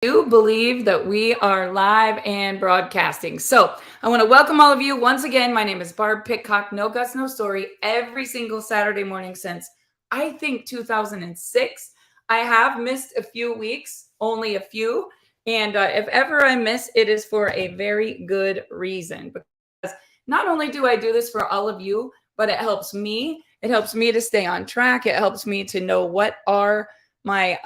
do believe that we are live and broadcasting. So I want to welcome all of you once again. My name is Barb Pitcock, No Guts, No Story, every single Saturday morning since I think 2006. I have missed a few weeks, only a few. And if ever I miss, it is for a very good reason. Because not only do I do this for all of you, but it helps me. It helps me to stay on track. It helps me to know what are my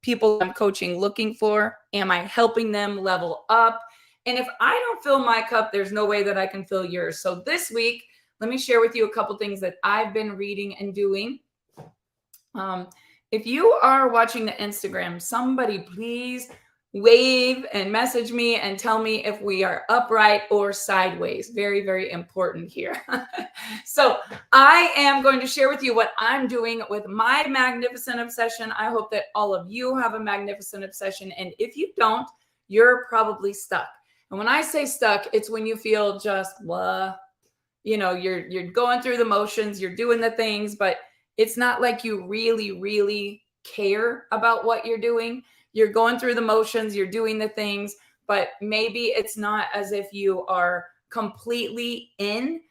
people I'm coaching looking for? Am I helping them level up? And if I don't fill my cup, there's no way that I can fill yours. So this week, let me share with you a couple things that I've been reading and doing. Um, if you are watching the Instagram, somebody please wave and message me and tell me if we are upright or sideways. Very, very important here. So I am going to share with you what I'm doing with my magnificent obsession. I hope that all of you have a magnificent obsession. And if you don't, you're probably stuck. And when I say stuck, it's when you feel just blah, you're going through the motions, you're doing the things, but it's not like you really care about what you're doing. You're going through the motions, you're doing the things, but maybe it's not as if you are completely in.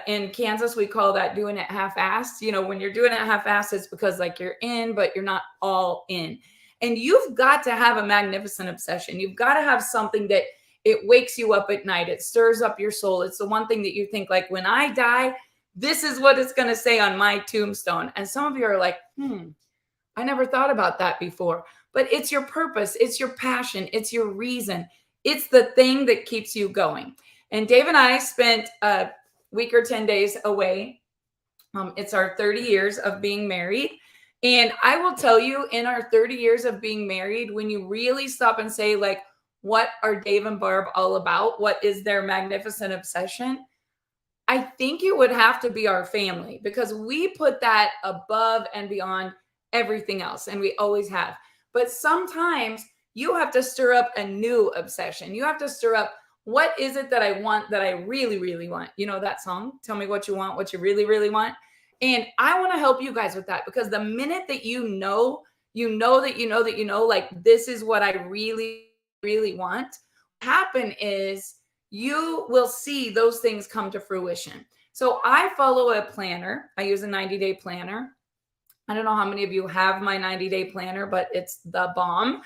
In Kansas, we call that doing it half-assed. When you're doing it half-assed, it's because like you're in, but you're not all in. And you've got to have a magnificent obsession. You've got to have something that it wakes you up at night. It stirs up your soul. It's the one thing that you think like, when I die, this is what it's going to say on my tombstone. And some of you are like, I never thought about that before. But it's your purpose. It's your passion. It's your reason. It's the thing that keeps you going. And Dave and I spent a week or 10 days away. It's our 30 years of being married. And I will tell you, in our 30 years of being married, when you really stop and say, like, what are Dave and Barb all about? What is their magnificent obsession? I think it would have to be our family, because we put that above and beyond everything else, and we always have. But sometimes you have to stir up a new obsession. You have to stir up, what is it that I want, that I really want? You know that song, Tell Me What You Want, What You Really want. And I want to help you guys with that, because the minute that like, this is what I really want, happen is you will see those things come to fruition. So I follow a planner. I use a 90-day planner. I don't know how many of you have my 90-day planner, but it's the bomb.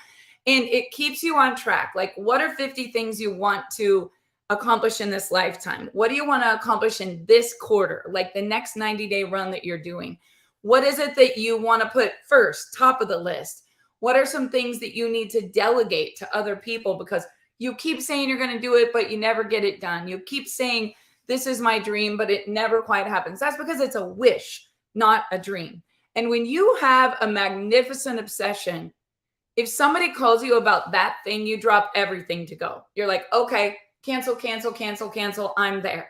And it keeps you on track. Like, what are 50 things you want to accomplish in this lifetime? What do you want to accomplish in this quarter? Like the next 90-day run that you're doing. What is it that you want to put first, top of the list? What are some things that you need to delegate to other people? Because you keep saying you're going to do it, but you never get it done. You keep saying, this is my dream, but it never quite happens. That's because it's a wish, not a dream. And when you have a magnificent obsession, if somebody calls you about that thing, you drop everything to go. You're like, okay, cancel. I'm there.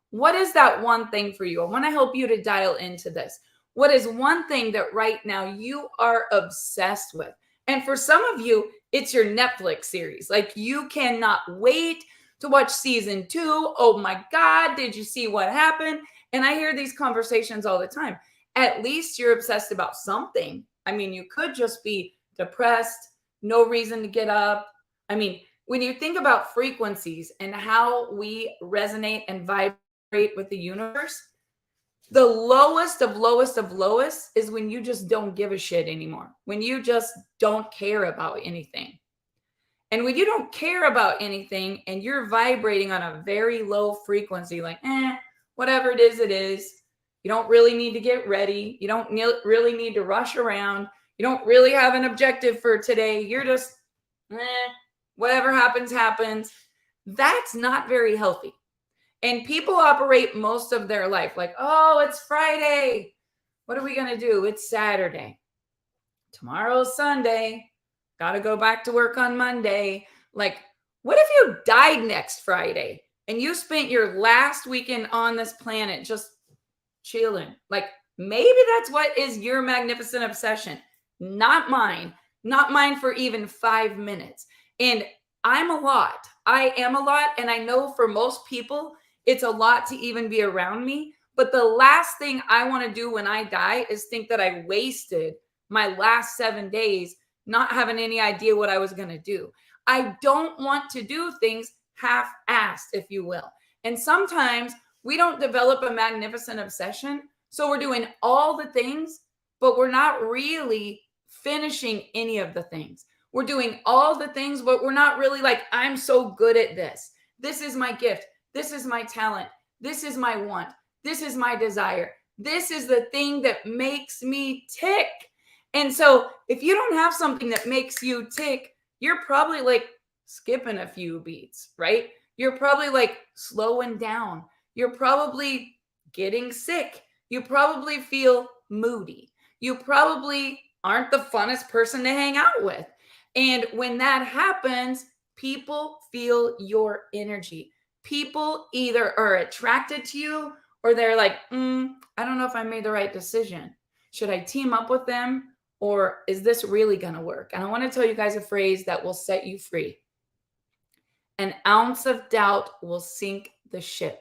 What is that one thing for you? I want to help you to dial into this. What is one thing that right now you are obsessed with? And for some of you, it's your Netflix series. Like, you cannot wait to watch season 2. Oh my God, did you see what happened? And I hear these conversations all the time. At least you're obsessed about something. I mean, you could just be depressed, no reason to get up. I mean, when you think about frequencies and how we resonate and vibrate with the universe, the lowest of lowest is when you just don't give a shit anymore. When you just don't care about anything. And when you don't care about anything and you're vibrating on a very low frequency, like, whatever it is, it is. You don't really need to get ready. You don't really need to rush around. You don't really have an objective for today. You're just, whatever happens, happens. That's not very healthy. And people operate most of their life like, oh, it's Friday. What are we going to do? It's Saturday. Tomorrow's Sunday. Got to go back to work on Monday. Like, what if you died next Friday and you spent your last weekend on this planet just chilling? Like, maybe that's what is your magnificent obsession. Not mine. Not mine for even 5 minutes. And I'm a lot. I am a lot. And I know for most people, it's a lot to even be around me. But the last thing I want to do when I die is think that I wasted my last 7 days not having any idea what I was going to do. I don't want to do things half-assed, if you will. And sometimes we don't develop a magnificent obsession. So we're doing all the things, but we're not really finishing any of the things. We're doing all the things, but we're not really like, I'm so good at this. This is my gift. This is my talent. This is my want. This is my desire. This is the thing that makes me tick. And so if you don't have something that makes you tick, you're probably like skipping a few beats, right? You're probably like slowing down. You're probably getting sick. You probably feel moody. You probably aren't the funnest person to hang out with. And when that happens, people feel your energy. People either are attracted to you or they're like, I don't know if I made the right decision. Should I team up with them or is this really going to work? And I want to tell you guys a phrase that will set you free. An ounce of doubt will sink the ship.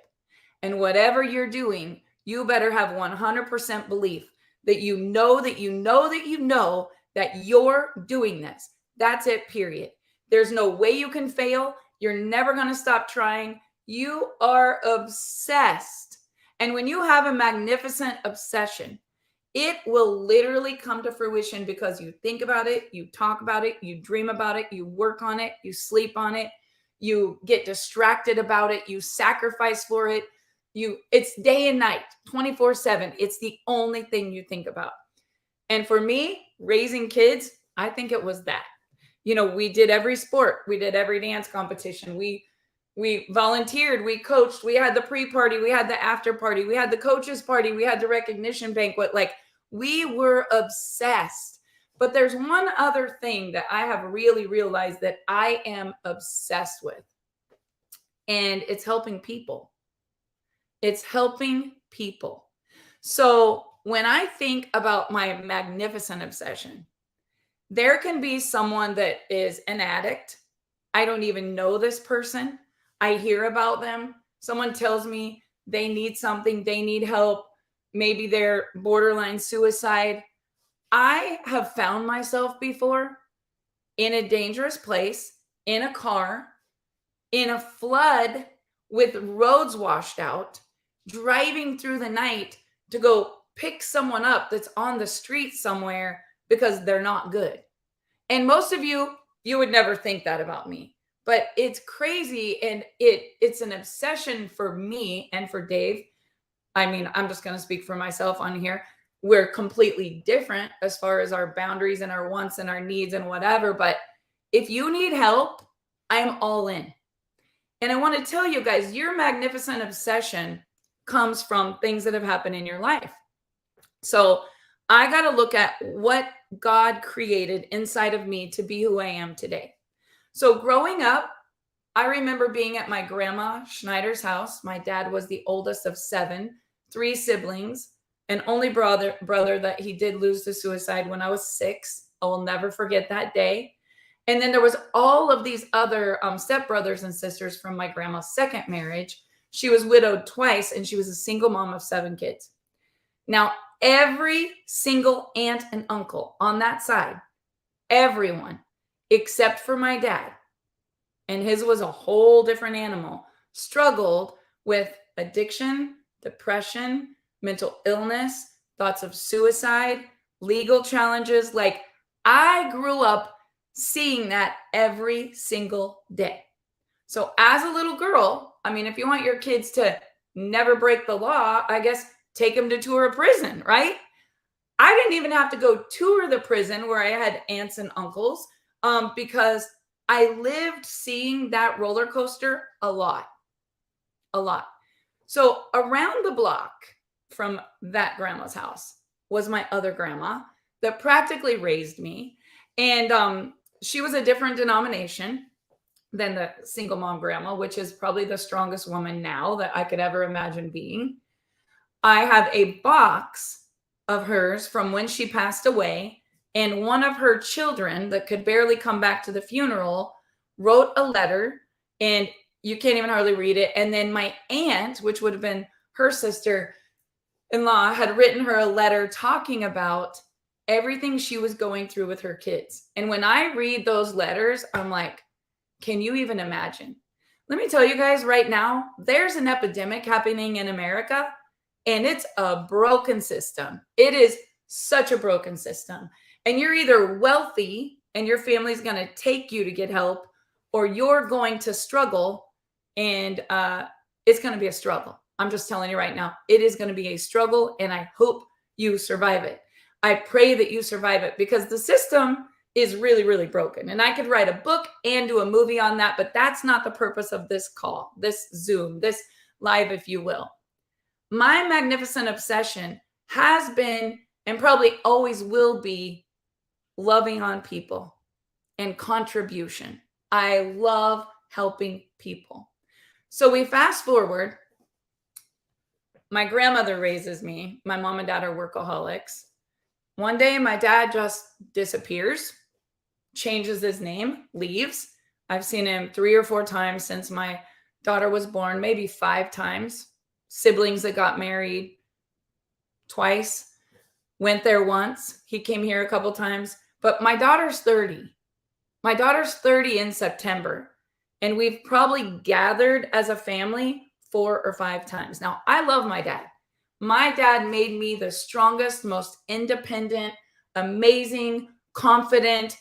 And whatever you're doing, you better have 100% belief that you know that you know that you know that you're doing this. That's it, period. There's no way you can fail. You're never going to stop trying. You are obsessed. And when you have a magnificent obsession, it will literally come to fruition because you think about it, you talk about it, you dream about it, you work on it, you sleep on it, you get distracted about it, you sacrifice for it. It's day and night, 24/7. It's the only thing you think about. And for me, raising kids, I think it was that. We did every sport, we did every dance competition, we volunteered, we coached, we had the pre-party, we had the after party, we had the coaches party, we had the recognition banquet. Like, we were obsessed. But there's one other thing that I have really realized that I am obsessed with, and it's helping people. It's helping people. So when I think about my magnificent obsession, there can be someone that is an addict. I don't even know this person. I hear about them. Someone tells me they need something, they need help. Maybe they're borderline suicide. I have found myself before in a dangerous place, in a car, in a flood with roads washed out, driving through the night to go pick someone up that's on the street somewhere because they're not good. And most of you would never think that about me, but it's crazy. And it's an obsession for me and for Dave. I mean, I'm just going to speak for myself on here. We're completely different as far as our boundaries and our wants and our needs and whatever. But if you need help, I'm all in. And I want to tell you guys, your magnificent obsession comes from things that have happened in your life. So I got to look at what God created inside of me to be who I am today. So growing up, I remember being at my grandma Schneider's house. My dad was the oldest of 7, 3 siblings, an only brother that he did lose to suicide when I was 6. I will never forget that day. And then there was all of these other stepbrothers and sisters from my grandma's second marriage. She was widowed twice, and she was a single mom of 7 kids. Now, every single aunt and uncle on that side, everyone, except for my dad, and his was a whole different animal, struggled with addiction, depression, mental illness, thoughts of suicide, legal challenges. Like, I grew up seeing that every single day. So as a little girl, I mean, if you want your kids to never break the law, I guess take them to tour a prison, right? I didn't even have to go tour the prison where I had aunts and uncles because I lived seeing that roller coaster a lot. So around the block from that grandma's house was my other grandma that practically raised me. And she was a different denomination than the single mom grandma, which is probably the strongest woman now that I could ever imagine being. I have a box of hers from when she passed away, and one of her children that could barely come back to the funeral wrote a letter, and you can't even hardly read it. And then my aunt, which would have been her sister-in-law, had written her a letter talking about everything she was going through with her kids. And when I read those letters, I'm like, can you even imagine? Let me tell you guys right now, there's an epidemic happening in America, and it's a broken system. It is such a broken system. And you're either wealthy and your family's going to take you to get help, or you're going to struggle, and it's going to be a struggle. I'm just telling you right now, it is going to be a struggle, and I hope you survive it. I pray that you survive it, because the system is really, really broken. And I could write a book and do a movie on that, but that's not the purpose of this call, this Zoom, this live, if you will. My magnificent obsession has been, and probably always will be, loving on people and contribution. I love helping people. So we fast forward. My grandmother raises me. My mom and dad are workaholics. One day, my dad just disappears, changes his name, leaves. I've seen him 3 or 4 times since my daughter was born, maybe 5 times. Siblings that got married twice, went there once. He came here a couple times. But my daughter's 30. My daughter's 30 in September. And we've probably gathered as a family 4 or 5 times. Now, I love my dad. My dad made me the strongest, most independent, amazing, confident.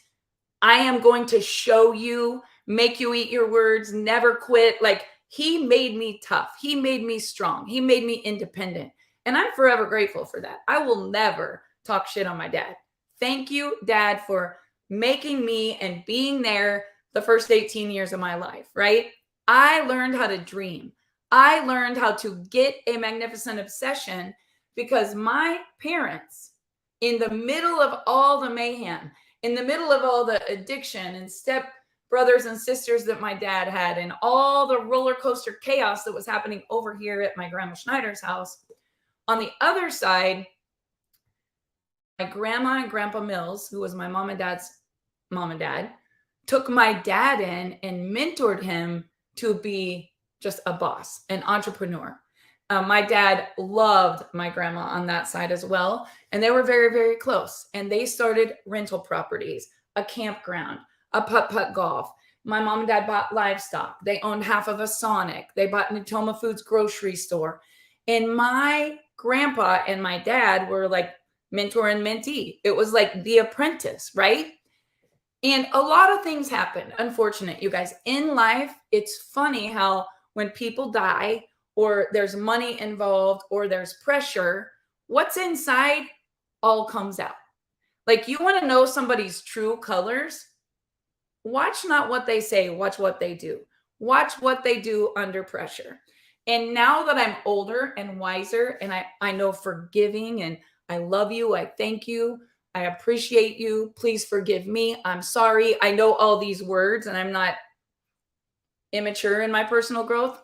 I am going to show you, make you eat your words, never quit. Like, he made me tough. He made me strong. He made me independent. And I'm forever grateful for that. I will never talk shit on my dad. Thank you, Dad, for making me and being there the first 18 years of my life, right? I learned how to dream. I learned how to get a magnificent obsession because my parents, in the middle of all the mayhem, in the middle of all the addiction and step brothers and sisters that my dad had, and all the roller coaster chaos that was happening over here at my grandma Schneider's house, on the other side, my grandma and grandpa Mills, who was my mom and dad's mom and dad, took my dad in and mentored him to be just a boss, an entrepreneur. My dad loved my grandma on that side as well. And they were very, very close. And they started rental properties, a campground, a putt-putt golf. My mom and dad bought livestock. They owned half of a Sonic. They bought Natoma Foods grocery store. And my grandpa and my dad were like mentor and mentee. It was like The Apprentice, right? And a lot of things happen. Unfortunate, you guys. In life, it's funny how when people die or there's money involved or there's pressure, what's inside all comes out. Like, you want to know somebody's true colors? Watch not what they say, watch what they do. Watch what they do under pressure. And now that I'm older and wiser, and I know forgiving, and I love you, I thank you, I appreciate you, please forgive me, I'm sorry. I know all these words, and I'm not immature in my personal growth.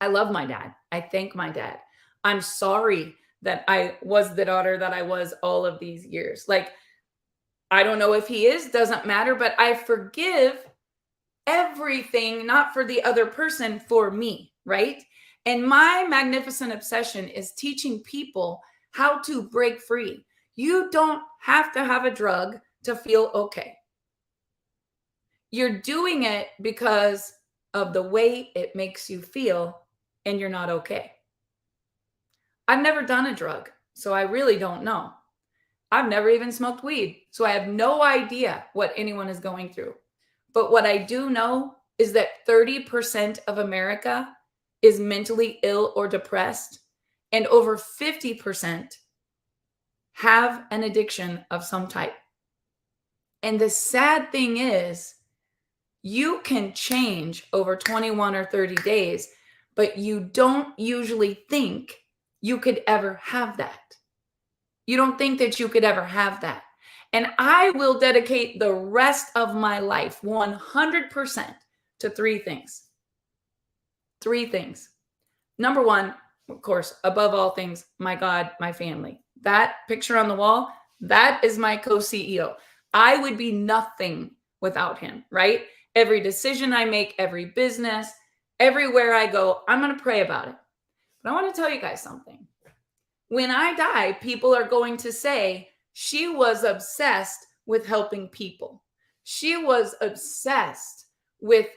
I love my dad. I thank my dad. I'm sorry that I was the daughter that I was all of these years. Like, I don't know if he is, doesn't matter, but I forgive everything, not for the other person, for me, right? And my magnificent obsession is teaching people how to break free. You don't have to have a drug to feel okay. You're doing it because of the way it makes you feel, and you're not okay. I've never done a drug, so I really don't know. I've never even smoked weed, so I have no idea what anyone is going through. But what I do know is that 30% of America is mentally ill or depressed, and over 50% have an addiction of some type. And the sad thing is, you can change over 21 or 30 days, but you don't usually think you could ever have that. You don't think that you could ever have that. And I will dedicate the rest of my life 100% to 3 things. 3 things. Number 1, of course, above all things, my God, my family. That picture on the wall, that is my co-CEO. I would be nothing without him, right? Every decision I make, every business, everywhere I go, I'm going to pray about it. But I want to tell you guys something. When I die, people are going to say, She was obsessed with helping people. She was obsessed with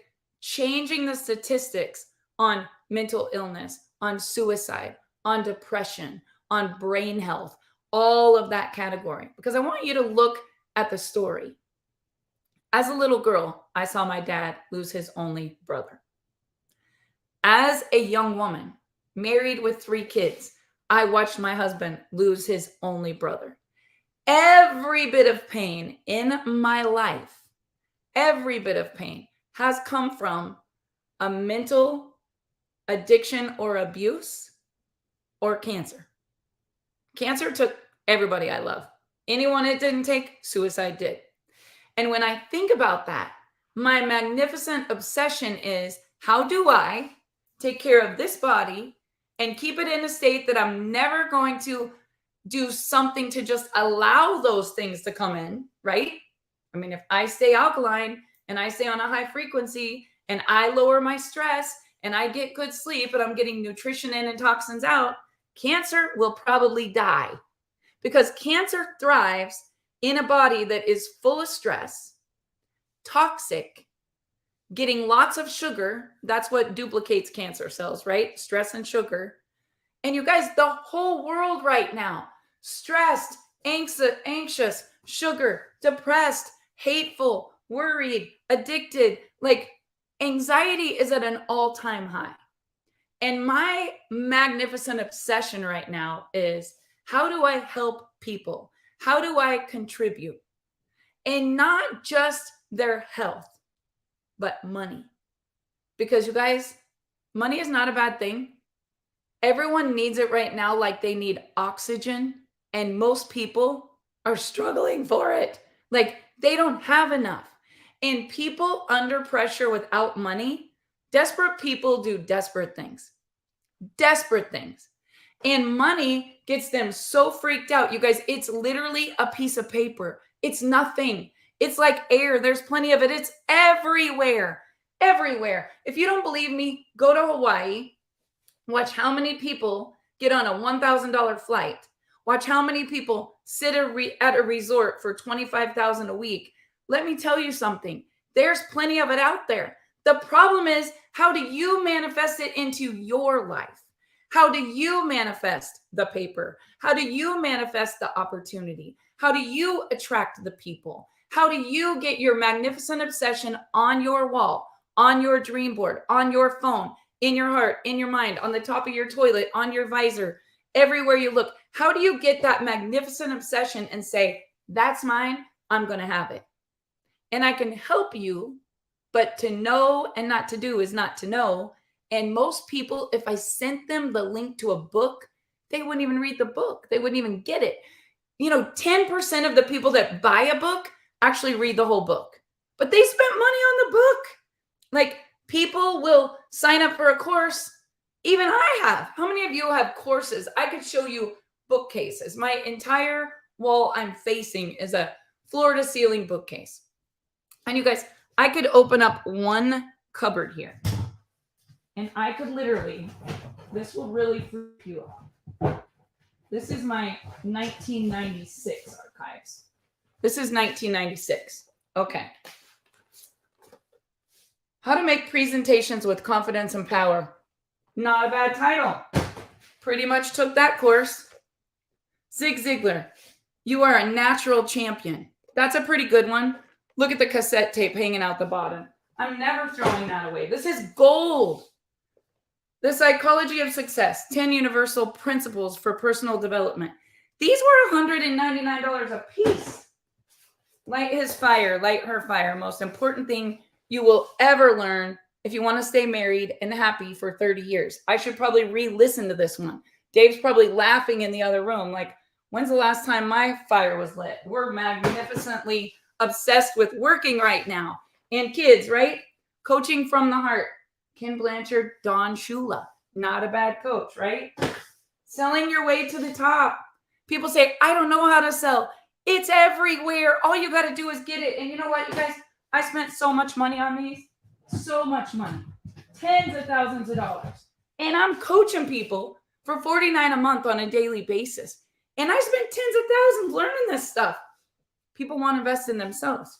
changing the statistics on mental illness, on suicide, on depression, on brain health, all of that category. Because I want you to look at the story. As a little girl, I saw my dad lose his only brother. As a young woman, married with 3 kids, I watched my husband lose his only brother. Every bit of pain in my life, every bit of pain has come from a mental addiction or abuse or cancer. Cancer took everybody I love. Anyone it didn't take, suicide did. And when I think about that, my magnificent obsession is, how do I take care of this body and keep it in a state that I'm never going to do something to just allow those things to come in, right? I mean, if I stay alkaline and I stay on a high frequency and I lower my stress and I get good sleep and I'm getting nutrition in and toxins out, cancer will probably die, because cancer thrives in a body that is full of stress, toxic, getting lots of sugar. That's what duplicates cancer cells, right? Stress and sugar. And you guys, the whole world right now, stressed, anxious, sugar, depressed, hateful, worried, addicted. Like, anxiety is at an all-time high. And my magnificent obsession right now is, how do I help people? How do I contribute? And not just their health, but money. Because you guys, money is not a bad thing. Everyone needs it right now like they need oxygen. And most people are struggling for it. Like, they don't have enough. And people under pressure without money, desperate people do desperate things. Desperate things. And money gets them so freaked out. You guys, it's literally a piece of paper. It's nothing. It's like air. There's plenty of it. It's everywhere. Everywhere. If you don't believe me, go to Hawaii. Watch how many people get on a $1,000 flight. Watch how many people sit at a resort for $25,000 a week. Let me tell you something. There's plenty of it out there. The problem is, how do you manifest it into your life? How do you manifest the paper? How do you manifest the opportunity? How do you attract the people? How do you get your magnificent obsession on your wall, on your dream board, on your phone, in your heart, in your mind, on the top of your toilet, on your visor, everywhere you look? How do you get that magnificent obsession and say, that's mine, I'm going to have it? And I can help you, but to know and not to do is not to know. And most people, if I sent them the link to a book, they wouldn't even read the book. They wouldn't even get it. 10% of the people that buy a book actually read the whole book, but they spent money on the book. Like, people will sign up for a course. Even I have. How many of you have courses? I could show you bookcases. My entire wall I'm facing is a floor to ceiling bookcase. And you guys, I could open up one cupboard here. And I could literally, this will really freak you out. This is my 1996 archives. This is 1996. Okay. How to make presentations with confidence and power. Not a bad title. Pretty much took that course. Zig Ziglar, you are a natural champion. That's a pretty good one. Look at the cassette tape hanging out the bottom. I'm never throwing that away. This is gold. The Psychology of Success, 10 Universal Principles for Personal Development. These were $199 a piece. Light his fire, light her fire. Most important thing you will ever learn if you want to stay married and happy for 30 years. I should probably re-listen to this one. Dave's probably laughing in the other room. Like, when's the last time my fire was lit? We're magnificently obsessed with working right now. And kids, right? Coaching from the heart. Ken Blanchard, Don Shula. Not a bad coach, right? Selling your way to the top. People say, I don't know how to sell. It's everywhere. All you got to do is get it. And you know what, you guys? I spent so much money on these. So much money. Tens of thousands of dollars. And I'm coaching people for $49 a month on a daily basis. And I spent tens of thousands learning this stuff. People want to invest in themselves.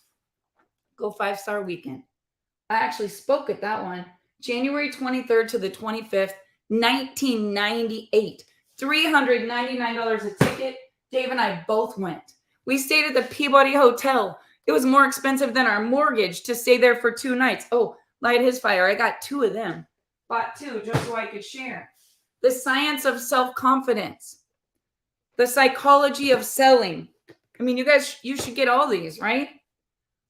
Go 5-star weekend. I actually spoke at that one, January 23rd to the 25th, 1998. $399 a ticket. Dave and I both went. We stayed at the Peabody Hotel. It was more expensive than our mortgage to stay there for 2 nights. Oh, light his fire. I got 2 of them. Bought 2 just so I could share. The science of self-confidence. The psychology of selling. I mean, you should get all these, right?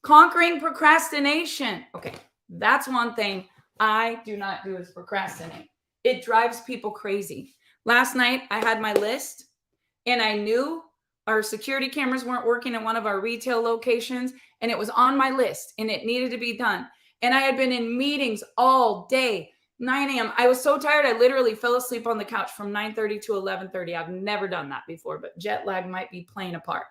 Conquering procrastination. Okay, that's one thing I do not do is procrastinate. It drives people crazy. Last night, I had my list, and I knew our security cameras weren't working in one of our retail locations, and it was on my list, and it needed to be done. And I had been in meetings all day, 9 a.m. I was so tired, I literally fell asleep on the couch from 9:30 to 11:30. I've never done that before, but jet lag might be playing a part.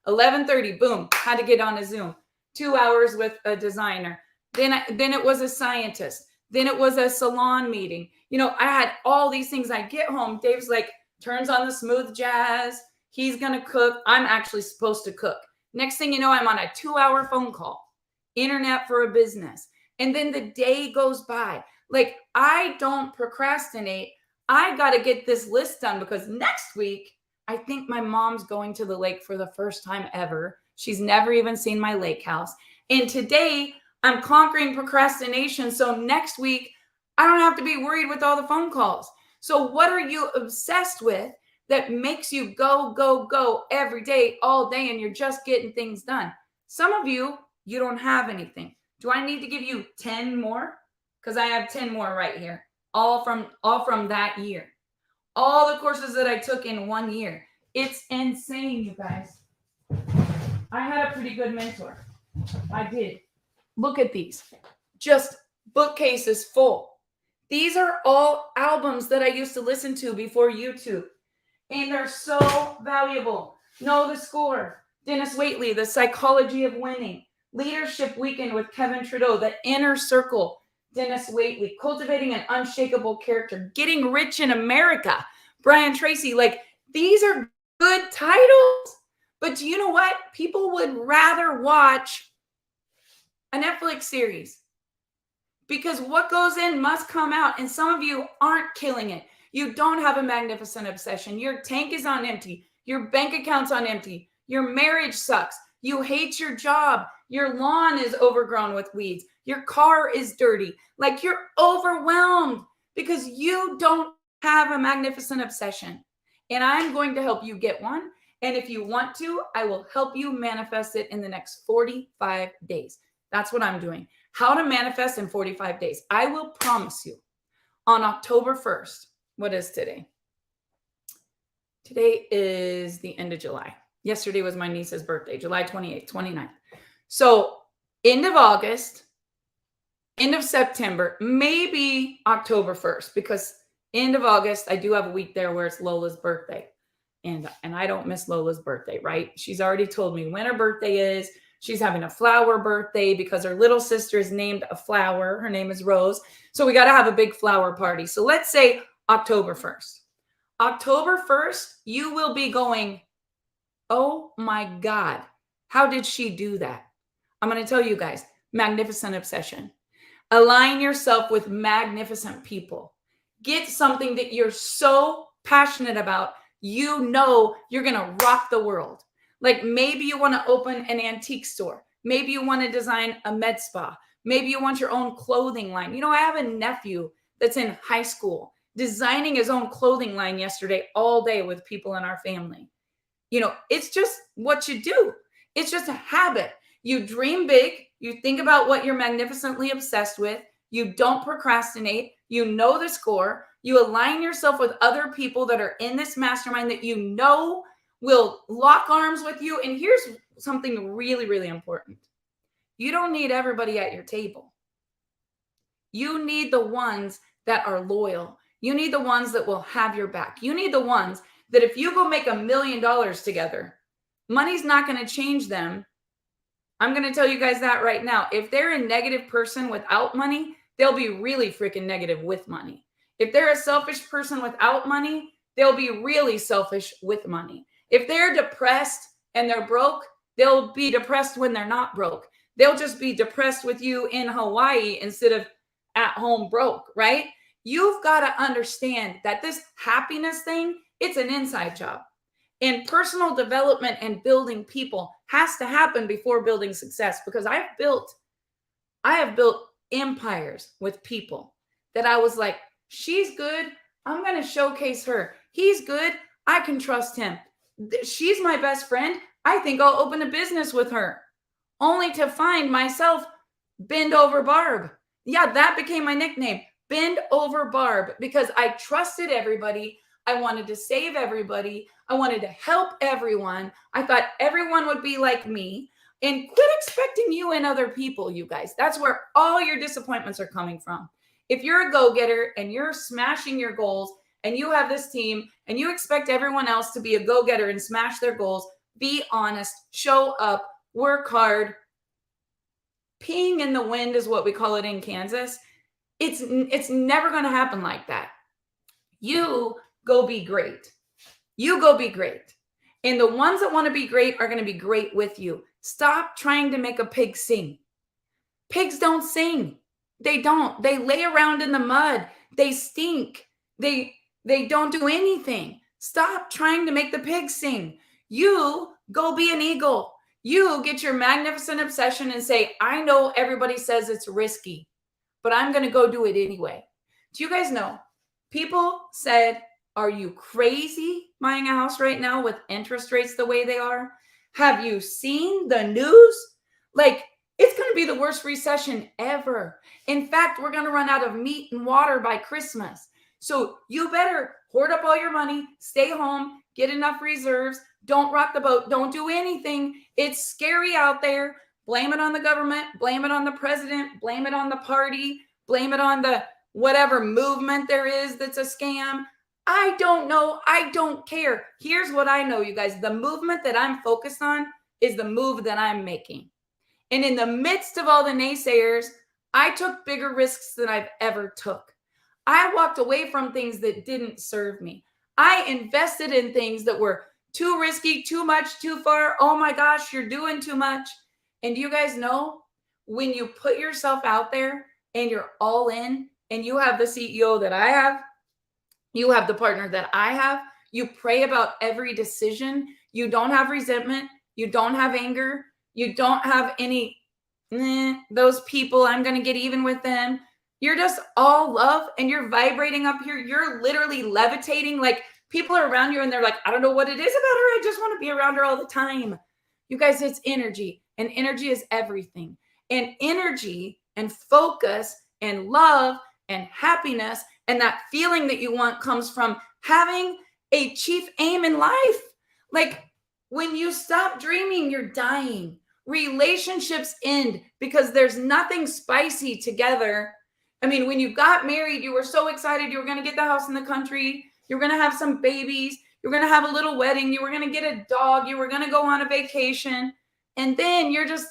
11:30, boom, had to get on a Zoom. 2 hours with a designer. Then it was a scientist. Then it was a salon meeting. You know, I had all these things. I get home. Dave's like, turns on the smooth jazz. He's going to cook. I'm actually supposed to cook. Next thing you know, I'm on a 2-hour phone call. Internet for a business. And then the day goes by. Like, I don't procrastinate. I got to get this list done because next week, I think my mom's going to the lake for the first time ever. She's never even seen my lake house. And today I'm conquering procrastination. So next week, I don't have to be worried with all the phone calls. So what are you obsessed with that makes you go, go, go every day, all day, and you're just getting things done? Some of you don't have anything. Do I need to give you 10 more? Because I have 10 more right here, all from that year. All the courses that I took in 1 year. It's insane, you guys. I had a pretty good mentor. I did. Look at these. Just bookcases full. These are all albums that I used to listen to before YouTube. And they're so valuable. Know the Score. Dennis Waitley, The Psychology of Winning. Leadership Weekend with Kevin Trudeau. The Inner Circle. Dennis Waitley. Cultivating an Unshakable Character. Getting Rich in America. Brian Tracy. Like, these are good titles. But do you know what? People would rather watch a Netflix series because what goes in must come out. And some of you aren't killing it. You don't have a magnificent obsession. Your tank is on empty. Your bank account's on empty. Your marriage sucks. You hate your job. Your lawn is overgrown with weeds. Your car is dirty. Like, you're overwhelmed because you don't have a magnificent obsession. And I'm going to help you get one. And if you want to, I will help you manifest it in the next 45 days. That's what I'm doing. How to manifest in 45 days. I will promise you on October 1st. What is today? Today is the end of July. Yesterday was my niece's birthday, July 28th, 29th. So end of August, end of September, maybe October 1st, because end of August, I do have a week there where it's Lola's birthday. And I don't miss Lola's birthday, right? She's already told me when her birthday is. She's having a flower birthday because her little sister is named a flower. Her name is Rose. So we got to have a big flower party. So let's say October 1st. October 1st, you will be going, oh my God, how did she do that? I'm going to tell you guys, magnificent obsession. Align yourself with magnificent people. Get something that you're so passionate about. You know you're going to rock the world. Like, maybe you want to open an antique store. Maybe you want to design a med spa. Maybe you want your own clothing line. You know, I have a nephew that's in high school designing his own clothing line yesterday all day with people in our family. You know, it's just what you do. It's just a habit. You dream big. You think about what you're magnificently obsessed with. You don't procrastinate. You know the score. You align yourself with other people that are in this mastermind that you know will lock arms with you. And here's something really, really important. You don't need everybody at your table. You need the ones that are loyal. You need the ones that will have your back. You need the ones that if you go make $1 million together, money's not going to change them. I'm going to tell you guys that right now. If they're a negative person without money, they'll be really freaking negative with money. If they're a selfish person without money, they'll be really selfish with money. If they're depressed and they're broke, they'll be depressed when they're not broke. They'll just be depressed with you in Hawaii instead of at home broke, right? You've got to understand that this happiness thing, it's an inside job. And personal development and building people has to happen before building success, because I have built empires with people that I was like, she's good, I'm going to showcase her. He's good, I can trust him. She's my best friend, I think I'll open a business with her. Only to find myself bend over Barb. Yeah, that became my nickname, Bend Over Barb, because I trusted everybody. I wanted to save everybody. I wanted to help everyone. I thought everyone would be like me. And quit expecting you and other people, you guys. That's where all your disappointments are coming from. If you're a go-getter and you're smashing your goals and you have this team and you expect everyone else to be a go-getter and smash their goals, be honest, show up, work hard. Peeing in the wind is what we call it in Kansas. It's never going to happen like that. You go be great. You go be great. And the ones that want to be great are going to be great with you. Stop trying to make a pig sing. Pigs don't sing. They don't. They lay around in the mud. They stink. They don't do anything. Stop trying to make the pig sing. You go be an eagle. You get your magnificent obsession and say, I know everybody says it's risky, but I'm going to go do it anyway. Do you guys know? People said, are you crazy buying a house right now with interest rates the way they are? Have you seen the news? Like, it's going to be the worst recession ever. In fact, we're going to run out of meat and water by Christmas. So you better hoard up all your money, stay home, get enough reserves, don't rock the boat, don't do anything. It's scary out there. Blame it on the government, blame it on the president, blame it on the party, blame it on the whatever movement there is that's a scam. I don't know. I don't care. Here's what I know, you guys. The movement that I'm focused on is the move that I'm making. And in the midst of all the naysayers, I took bigger risks than I've ever took. I walked away from things that didn't serve me. I invested in things that were too risky, too much, too far. Oh my gosh, you're doing too much. And you guys know, when you put yourself out there and you're all in, and you have the CEO that I have, you have the partner that I have, you pray about every decision, you don't have resentment, you don't have anger, you don't have any, those people, I'm going to get even with them. You're just all love and you're vibrating up here. You're literally levitating. Like, people are around you and they're like, I don't know what it is about her. I just want to be around her all the time. You guys, it's energy, and energy is everything. And energy and focus and love and happiness and that feeling that you want comes from having a chief aim in life. Like, when you stop dreaming, you're dying. Relationships end because there's nothing spicy together. I mean, when you got married, you were so excited. You were going to get the house in the country. You were going to have some babies. You were going to have a little wedding. You were going to get a dog. You were going to go on a vacation. And then you're just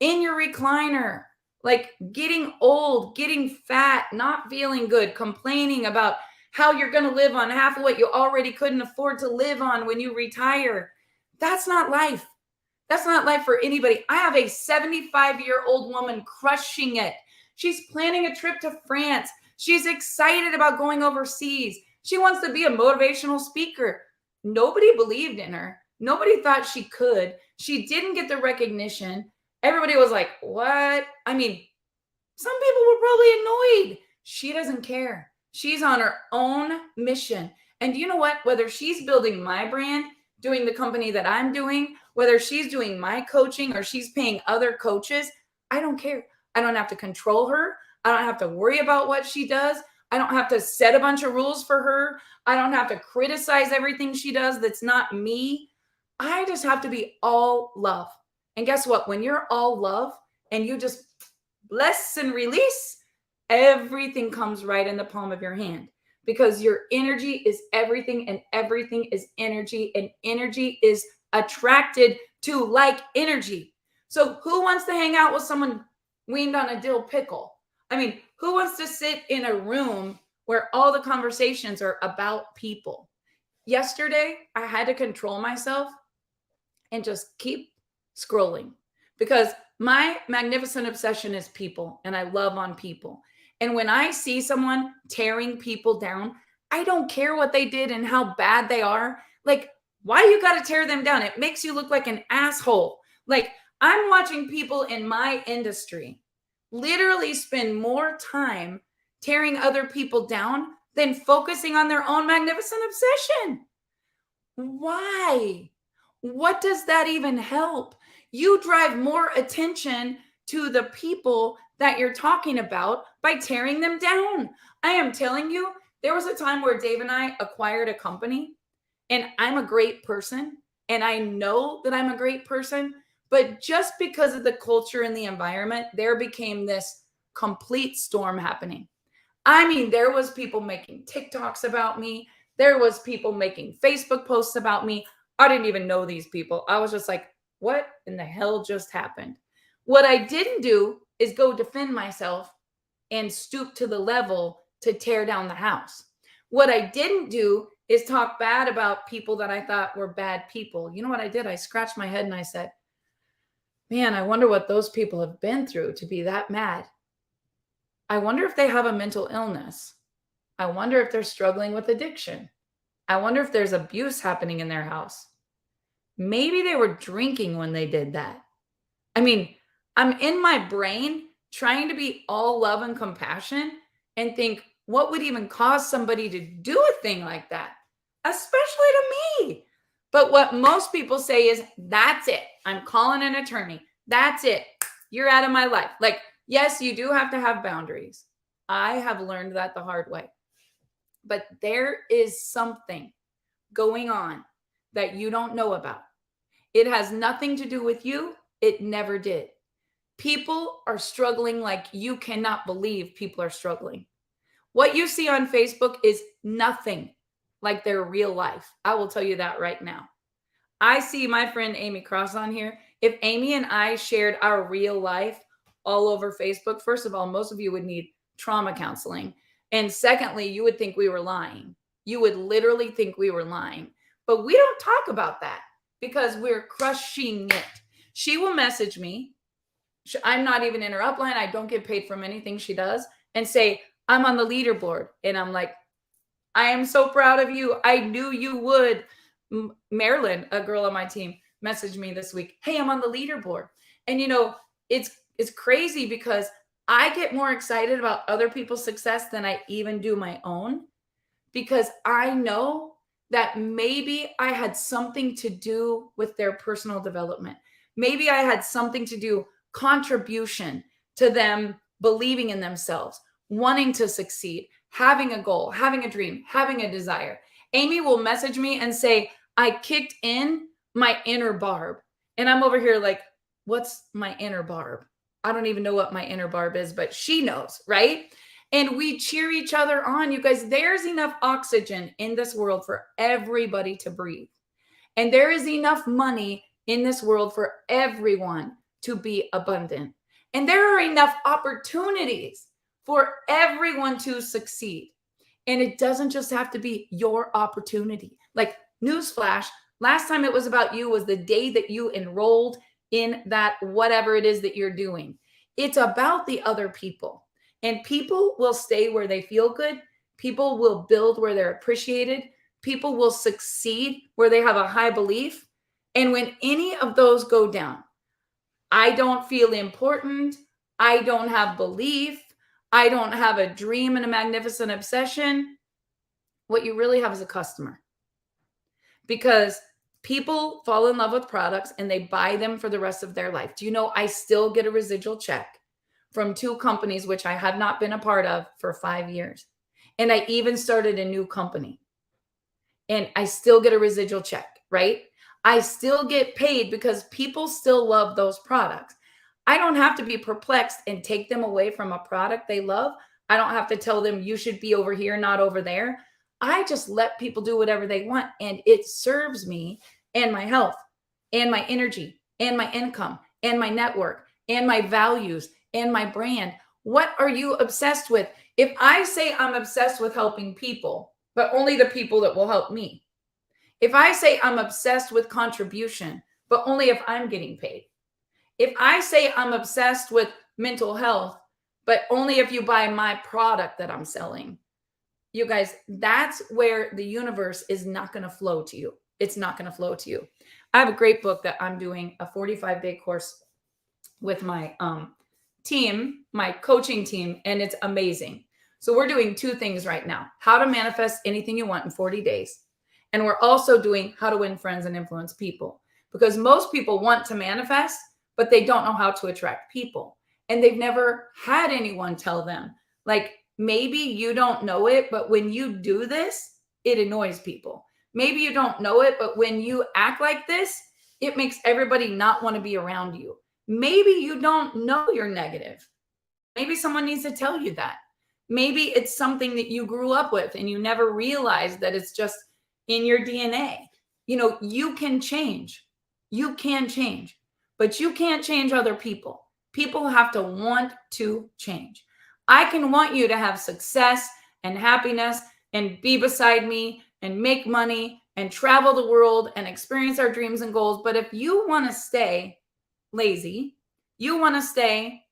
in your recliner, like getting old, getting fat, not feeling good, complaining about how you're going to live on half of what you already couldn't afford to live on when you retire. That's not life. That's not life for anybody. I have a 75-year-old woman crushing it. She's planning a trip to France. She's excited about going overseas. She wants to be a motivational speaker. Nobody believed in her. Nobody thought she could. She didn't get the recognition. Everybody was like, what? I mean, some people were probably annoyed. She doesn't care. She's on her own mission. And you know what? Whether she's building my brand, doing the company that I'm doing, whether she's doing my coaching or she's paying other coaches, I don't care. I don't have to control her. I don't have to worry about what she does. I don't have to set a bunch of rules for her. I don't have to criticize everything she does that's not me. I just have to be all love. And guess what? When you're all love and you just bless and release, everything comes right in the palm of your hand, because your energy is everything and everything is energy, and energy is attracted to like energy. So who wants to hang out with someone weaned on a dill pickle? I mean, who wants to sit in a room where all the conversations are about people? Yesterday, I had to control myself and just keep scrolling because my magnificent obsession is people and I love on people. And when I see someone tearing people down, I don't care what they did and how bad they are. Like, why you got to tear them down? It makes you look like an asshole. Like, I'm watching people in my industry literally spend more time tearing other people down than focusing on their own magnificent obsession. Why? What does that even help? You drive more attention to the people that you're talking about by tearing them down. I am telling you, there was a time where Dave and I acquired a company, and I'm a great person, and I know that I'm a great person, but just because of the culture and the environment, there became this complete storm happening. I mean, there was people making TikToks about me. There was people making Facebook posts about me. I didn't even know these people. I was just like, what in the hell just happened? What I didn't do is go defend myself and stoop to the level to tear down the house. What I didn't do is talk bad about people that I thought were bad people. You know what I did? I scratched my head and I said, man, I wonder what those people have been through to be that mad. I wonder if they have a mental illness. I wonder if they're struggling with addiction. I wonder if there's abuse happening in their house. Maybe they were drinking when they did that. I mean, I'm in my brain trying to be all love and compassion and think, what would even cause somebody to do a thing like that? Especially to me. But what most people say is, that's it. I'm calling an attorney. That's it. You're out of my life. Like, yes, you do have to have boundaries. I have learned that the hard way. But there is something going on that you don't know about. It has nothing to do with you. It never did. People are struggling like you cannot believe people are struggling. What you see on Facebook is nothing like their real life. I will tell you that right now. I see my friend Amy Cross on here. If Amy and I shared our real life all over Facebook, first of all, most of you would need trauma counseling. And secondly, you would think we were lying. You would literally think we were lying. But we don't talk about that because we're crushing it. She will message me. I'm not even in her upline. I don't get paid from anything she does, and say, I'm on the leaderboard. And I'm like, I am so proud of you. I knew you would. Marilyn, a girl on my team, messaged me this week. Hey, I'm on the leaderboard. And it's crazy because I get more excited about other people's success than I even do my own, because I know that maybe I had something to do with their personal development. Maybe I had something to do, contribution to them believing in themselves, wanting to succeed, having a goal, having a dream, having a desire. Amy will message me and say, I kicked in my inner Barb. And I'm over here like, what's my inner Barb? I don't even know what my inner Barb is, but she knows, right? And we cheer each other on. You guys, there's enough oxygen in this world for everybody to breathe. And there is enough money in this world for everyone to be abundant. And there are enough opportunities for everyone to succeed. And it doesn't just have to be your opportunity. Like, newsflash, last time it was about you was the day that you enrolled in that whatever it is that you're doing. It's about the other people. And people will stay where they feel good. People will build where they're appreciated. People will succeed where they have a high belief. And when any of those go down, I don't feel important. I don't have belief. I don't have a dream and a magnificent obsession. What you really have is a customer. Because people fall in love with products and they buy them for the rest of their life. Do you know I still get a residual check from 2 companies, which I have not been a part of for 5 years. And I even started a new company. And I still get a residual check, right? I still get paid because people still love those products. I don't have to be perplexed and take them away from a product they love. I don't have to tell them you should be over here, not over there. I just let people do whatever they want, and it serves me and my health and my energy and my income and my network and my values and my brand. What are you obsessed with? If I say I'm obsessed with helping people, but only the people that will help me, If I say I'm obsessed with contribution, but only if I'm getting paid. If I say I'm obsessed with mental health, but only if you buy my product that I'm selling, you guys, that's where the universe is not going to flow to you. It's not going to flow to you. I have a great book that I'm doing a 45-day course with my team, my coaching team, and it's amazing. So we're doing two things right now: how to manifest anything you want in 40 days. And we're also doing how to win friends and influence people, because most people want to manifest, but they don't know how to attract people. And they've never had anyone tell them, like, maybe you don't know it, but when you do this, it annoys people. Maybe you don't know it, but when you act like this, it makes everybody not want to be around you. Maybe you don't know you're negative. Maybe someone needs to tell you that. Maybe it's something that you grew up with and you never realized that it's just in your DNA. You know, you can change. You can change, but you can't change other people. People have to want to change. I can want you to have success and happiness and be beside me and make money and travel the world and experience our dreams and goals. But if you want to stay lazy, you want to stay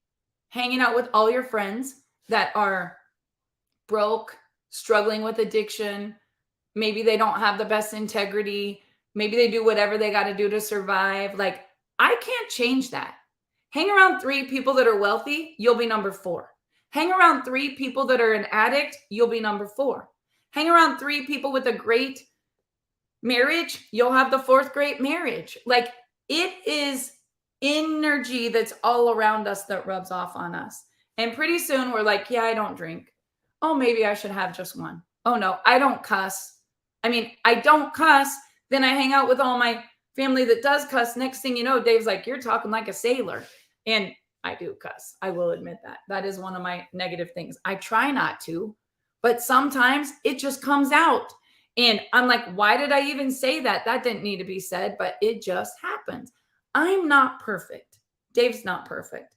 hanging out with all your friends that are broke, struggling with addiction, maybe they don't have the best integrity, maybe they do whatever they got to do to survive. Like, I can't change that. Hang around 3 people that are wealthy, you'll be number 4. Hang around 3 people that are an addict, you'll be number 4. Hang around 3 people with a great marriage, you'll have the 4th great marriage. Like, it is energy that's all around us that rubs off on us. And pretty soon we're like, yeah, I don't drink. Oh, maybe I should have just one. Oh no, I don't cuss. I don't cuss. Then I hang out with all my family that does cuss. Next thing you know, Dave's like, you're talking like a sailor. And I do cuss. I will admit that. That is one of my negative things. I try not to, but sometimes it just comes out. And I'm like, why did I even say that? That didn't need to be said, but it just happens. I'm not perfect. Dave's not perfect.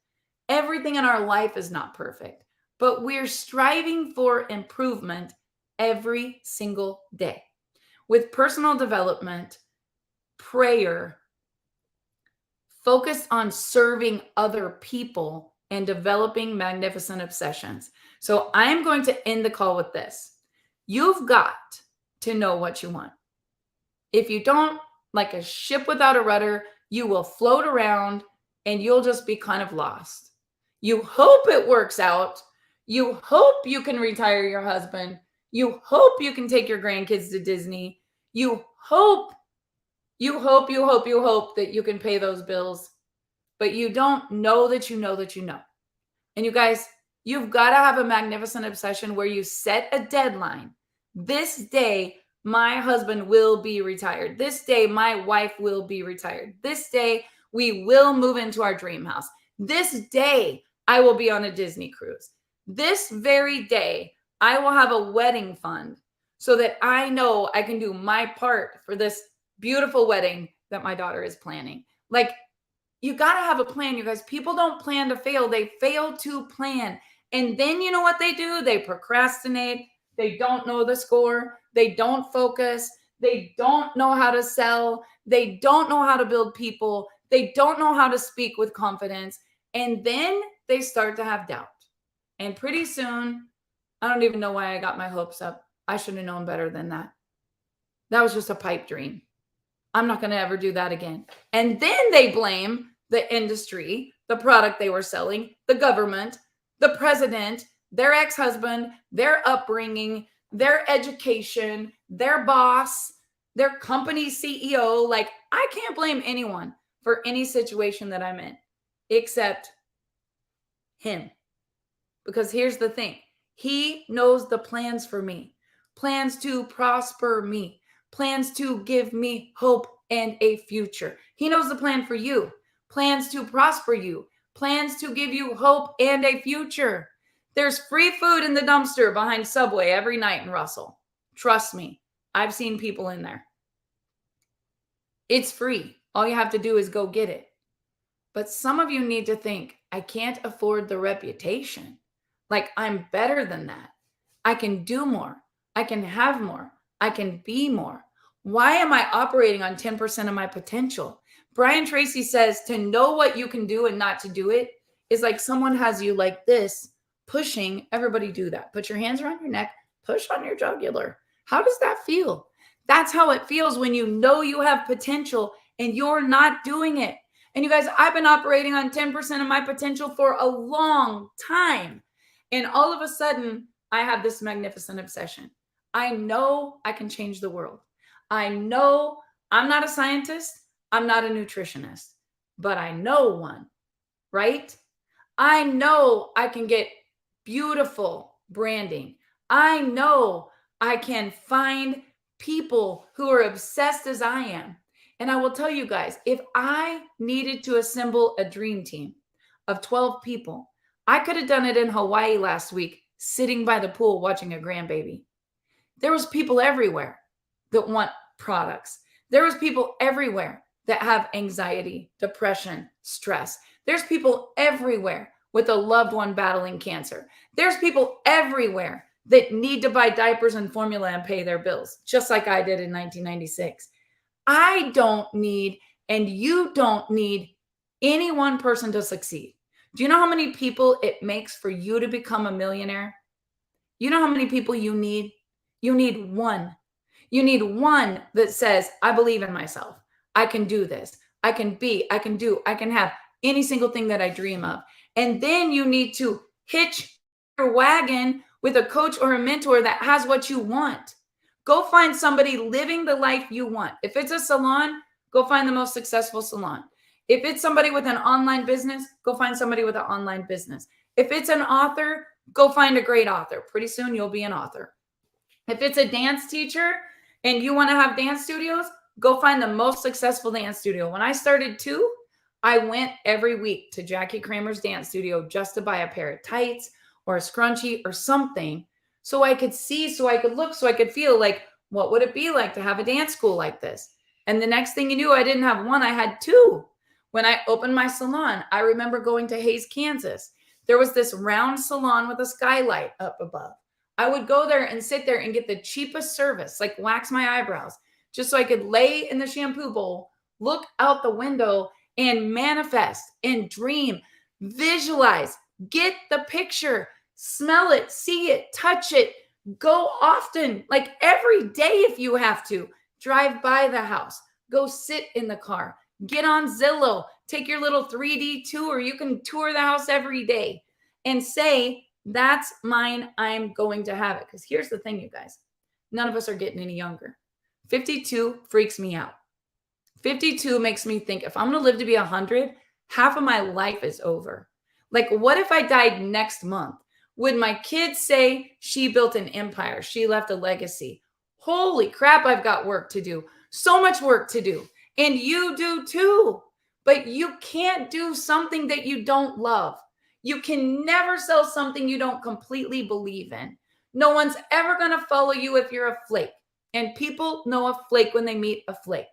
Everything in our life is not perfect, but we're striving for improvement every single day. With personal development, prayer, focus on serving other people and developing magnificent obsessions. So I'm going to end the call with this. You've got to know what you want. If you don't, like a ship without a rudder, you will float around and you'll just be kind of lost. You hope it works out. You hope you can retire your husband. You hope you can take your grandkids to Disney. You hope that you can pay those bills, but you don't know that you know that you know. And you guys, you've got to have a magnificent obsession where you set a deadline. This day, my husband will be retired. This day, my wife will be retired. This day, we will move into our dream house. This day, I will be on a Disney cruise. This very day, I will have a wedding fund so that I know I can do my part for this beautiful wedding that my daughter is planning. Like, you got to have a plan, you guys. People don't plan to fail. They fail to plan. And then you know what they do? They procrastinate. They don't know the score. They don't focus. They don't know how to sell. They don't know how to build people. They don't know how to speak with confidence. And then they start to have doubt. And pretty soon, I don't even know why I got my hopes up. I should have known better than that. That was just a pipe dream. I'm not going to ever do that again. And then they blame the industry, the product they were selling, the government, the president, their ex-husband, their upbringing, their education, their boss, their company CEO. Like, I can't blame anyone for any situation that I'm in except him. Because here's the thing. He knows the plans for me, plans to prosper me, plans to give me hope and a future. He knows the plan for you, plans to prosper you, plans to give you hope and a future. There's free food in the dumpster behind Subway every night in Russell. Trust me, I've seen people in there. It's free. All you have to do is go get it. But some of you need to think, I can't afford the reputation. Like, I'm better than that. I can do more. I can have more. I can be more. Why am I operating on 10% of my potential? Brian Tracy says to know what you can do and not to do it is like someone has you like this, pushing. Everybody do that. Put your hands around your neck, push on your jugular. How does that feel? That's how it feels when you know you have potential and you're not doing it. And you guys, I've been operating on 10% of my potential for a long time. And all of a sudden, I have this magnificent obsession. I know I can change the world. I know I'm not a scientist, I'm not a nutritionist, but I know one, right? I know I can get beautiful branding. I know I can find people who are obsessed as I am. And I will tell you guys, if I needed to assemble a dream team of 12 people, I could have done it in Hawaii last week, sitting by the pool watching a grandbaby. There was people everywhere that want products. There was people everywhere that have anxiety, depression, stress. There's people everywhere with a loved one battling cancer. There's people everywhere that need to buy diapers and formula and pay their bills, just like I did in 1996. I don't need, and you don't need any one person to succeed. Do you know how many people it makes for you to become a millionaire? You know how many people you need? You need one. You need one that says, I believe in myself. I can do this. I can be, I can do, I can have any single thing that I dream of. And then you need to hitch your wagon with a coach or a mentor that has what you want. Go find somebody living the life you want. If it's a salon, go find the most successful salon. If it's somebody with an online business, go find somebody with an online business. If it's an author, go find a great author. Pretty soon you'll be an author. If it's a dance teacher and you want to have dance studios, go find the most successful dance studio. When I started too, I went every week to Jackie Kramer's dance studio just to buy a pair of tights or a scrunchie or something so I could see, so I could look, so I could feel like, what would it be like to have a dance school like this? And the next thing you knew, I didn't have one, I had two. When I opened my salon, I remember going to Hays, Kansas. There was this round salon with a skylight up above. I would go there and sit there and get the cheapest service, like wax my eyebrows, just so I could lay in the shampoo bowl, look out the window and manifest and dream, visualize, get the picture, smell it, see it, touch it, go often, like every day if you have to. Drive by the house, go sit in the car, get on Zillow, take your little 3D tour. You can tour the house every day and say, that's mine. I'm going to have it. Because here's the thing, you guys, none of us are getting any younger. 52 freaks me out. 52 makes me think if I'm going to live to be 100, half of my life is over. Like, what if I died next month? Would my kids say she built an empire? She left a legacy. Holy crap, I've got work to do. So much work to do. And you do too. But you can't do something that you don't love. You can never sell something you don't completely believe in. No one's ever going to follow you if you're a flake. And people know a flake when they meet a flake.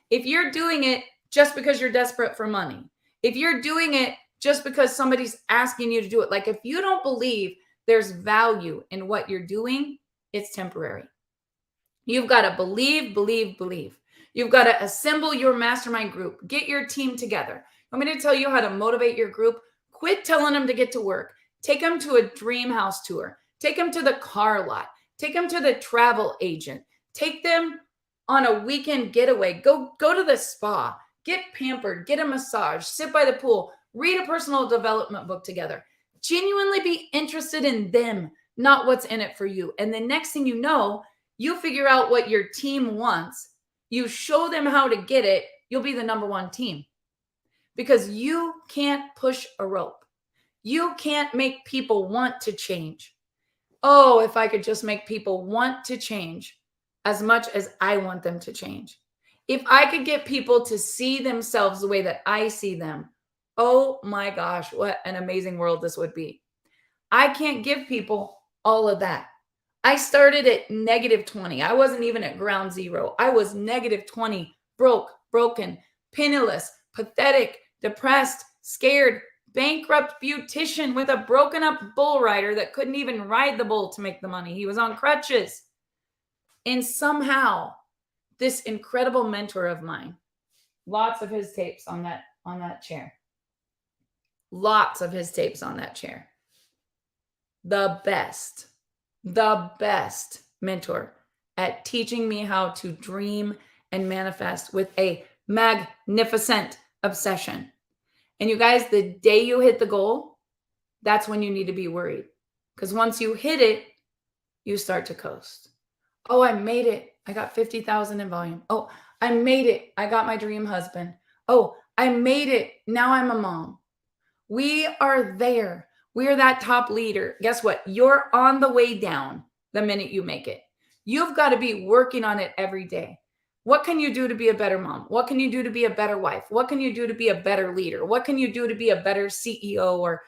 If you're doing it just because you're desperate for money, if you're doing it just because somebody's asking you to do it, like if you don't believe there's value in what you're doing, it's temporary. You've got to believe, believe, believe. You've got to assemble your mastermind group. Get your team together. I'm going to tell you how to motivate your group. Quit telling them to get to work. Take them to a dream house tour. Take them to the car lot. Take them to the travel agent. Take them on a weekend getaway. Go to the spa. Get pampered. Get a massage. Sit by the pool. Read a personal development book together. Genuinely be interested in them, not what's in it for you. And the next thing you know, you figure out what your team wants. You show them how to get it. You'll be the number one team. Because you can't push a rope. You can't make people want to change. Oh, if I could just make people want to change as much as I want them to change. If I could get people to see themselves the way that I see them, oh my gosh, what an amazing world this would be. I can't give people all of that. I started at -20. I wasn't even at ground zero. I was -20, broken, penniless, pathetic, depressed, scared, bankrupt beautician with a broken up bull rider that couldn't even ride the bull to make the money. He was on crutches. And somehow this incredible mentor of mine. Lots of his tapes on that chair. Lots of his tapes on that chair. The best mentor at teaching me how to dream and manifest with a magnificent obsession. And you guys, the day you hit the goal, that's when you need to be worried. Because once you hit it, you start to coast. Oh, I made it. I got 50,000 in volume. Oh, I made it. I got my dream husband. Oh, I made it. Now I'm a mom. We are there. We're that top leader. Guess what? You're on the way down the minute you make it. You've got to be working on it every day. What can you do to be a better mom? What can you do to be a better wife? What can you do to be a better leader? What can you do to be a better CEO or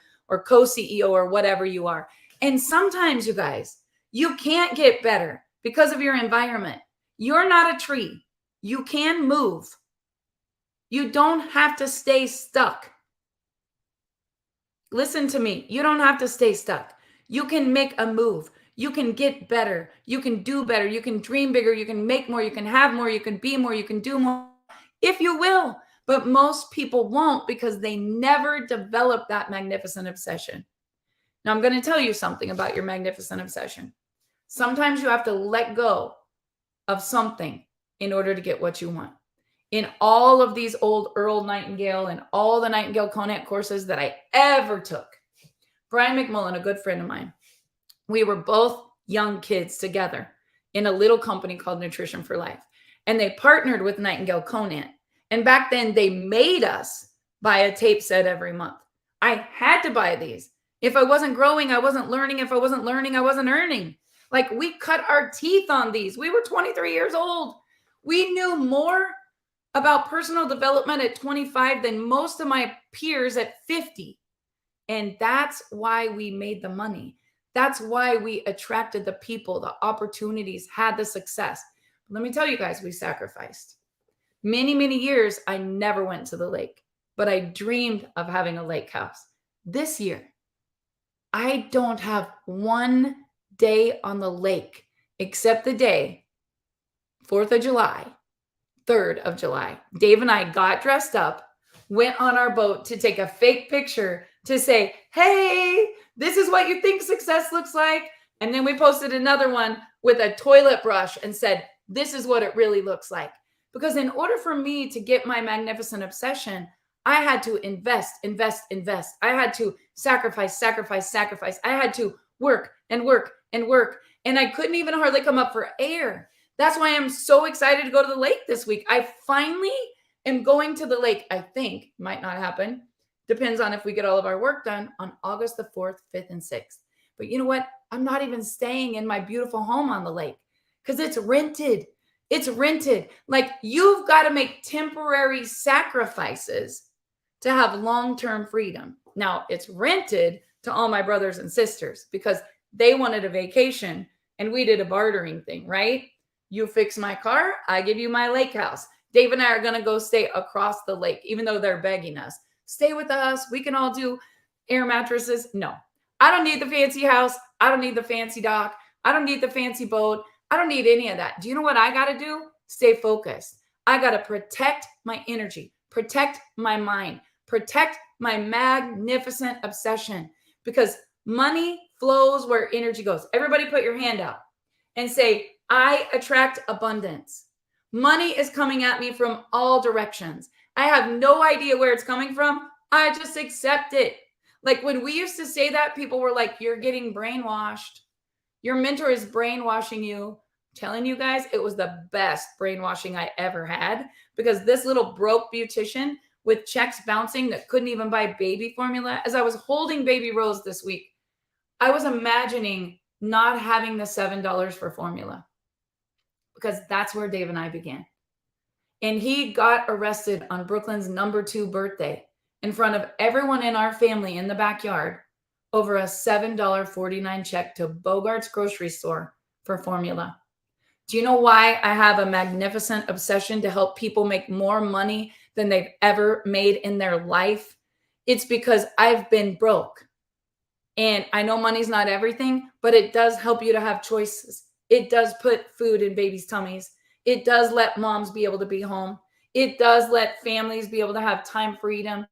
co-CEO or whatever you are? And sometimes, you guys, you can't get better because of your environment. You're not a tree. You can move. You don't have to stay stuck. Listen to me. You don't have to stay stuck. You can make a move. You can get better. You can do better. You can dream bigger. You can make more. You can have more. You can be more. You can do more if you will. But most people won't because they never develop that magnificent obsession. Now, I'm going to tell you something about your magnificent obsession. Sometimes you have to let go of something in order to get what you want. In all of these old Earl Nightingale and all the Nightingale Conant courses that I ever took, Brian McMullen, a good friend of mine, we were both young kids together in a little company called Nutrition for Life. And they partnered with Nightingale Conant. And back then they made us buy a tape set every month. I had to buy these. If I wasn't growing, I wasn't learning. If I wasn't learning, I wasn't earning. Like, we cut our teeth on these. We were 23 years old. We knew more about personal development at 25 than most of my peers at 50. And that's why we made the money. That's why we attracted the people, the opportunities, had the success. Let me tell you guys, we sacrificed. Many, many years, I never went to the lake, but I dreamed of having a lake house. This year, I don't have one day on the lake except the day, 4th of July, 3rd of July. Dave and I got dressed up, went on our boat to take a fake picture to say, hey, this is what you think success looks like. And then we posted another one with a toilet brush and said, this is what it really looks like. Because in order for me to get my magnificent obsession, I had to invest. I had to sacrifice. I had to work. And I couldn't even hardly come up for air. That's why I'm so excited to go to the lake this week. I finally am going to the lake. I think might not happen. Depends on if we get all of our work done on August the 4th, 5th, and 6th. But you know what? I'm not even staying in my beautiful home on the lake because it's rented. It's rented. Like, you've got to make temporary sacrifices to have long-term freedom. Now, it's rented to all my brothers and sisters because they wanted a vacation and we did a bartering thing, right? You fix my car, I give you my lake house. Dave and I are going to go stay across the lake, even though they're begging us. Stay with us. We can all do air mattresses. No, I don't need the fancy house. I don't need the fancy dock. I don't need the fancy boat. I don't need any of that. Do you know what I got to do? Stay focused. I got to protect my energy, protect my mind, protect my magnificent obsession, because money flows where energy goes. Everybody put your hand out and say, I attract abundance. Money is coming at me from all directions. I have no idea where it's coming from. I just accept it. Like, when we used to say that, people were like, you're getting brainwashed. Your mentor is brainwashing you. I'm telling you guys, it was the best brainwashing I ever had, because this little broke beautician with checks bouncing that couldn't even buy baby formula. As I was holding baby Rose this week, I was imagining not having the $7 for formula, because that's where Dave and I began. And he got arrested on Brooklyn's number 2 birthday in front of everyone in our family in the backyard over a $7.49 check to Bogart's grocery store for formula. Do you know why I have a magnificent obsession to help people make more money than they've ever made in their life? It's because I've been broke. And I know money's not everything, but it does help you to have choices. It does put food in babies' tummies. It does let moms be able to be home. It does let families be able to have time freedom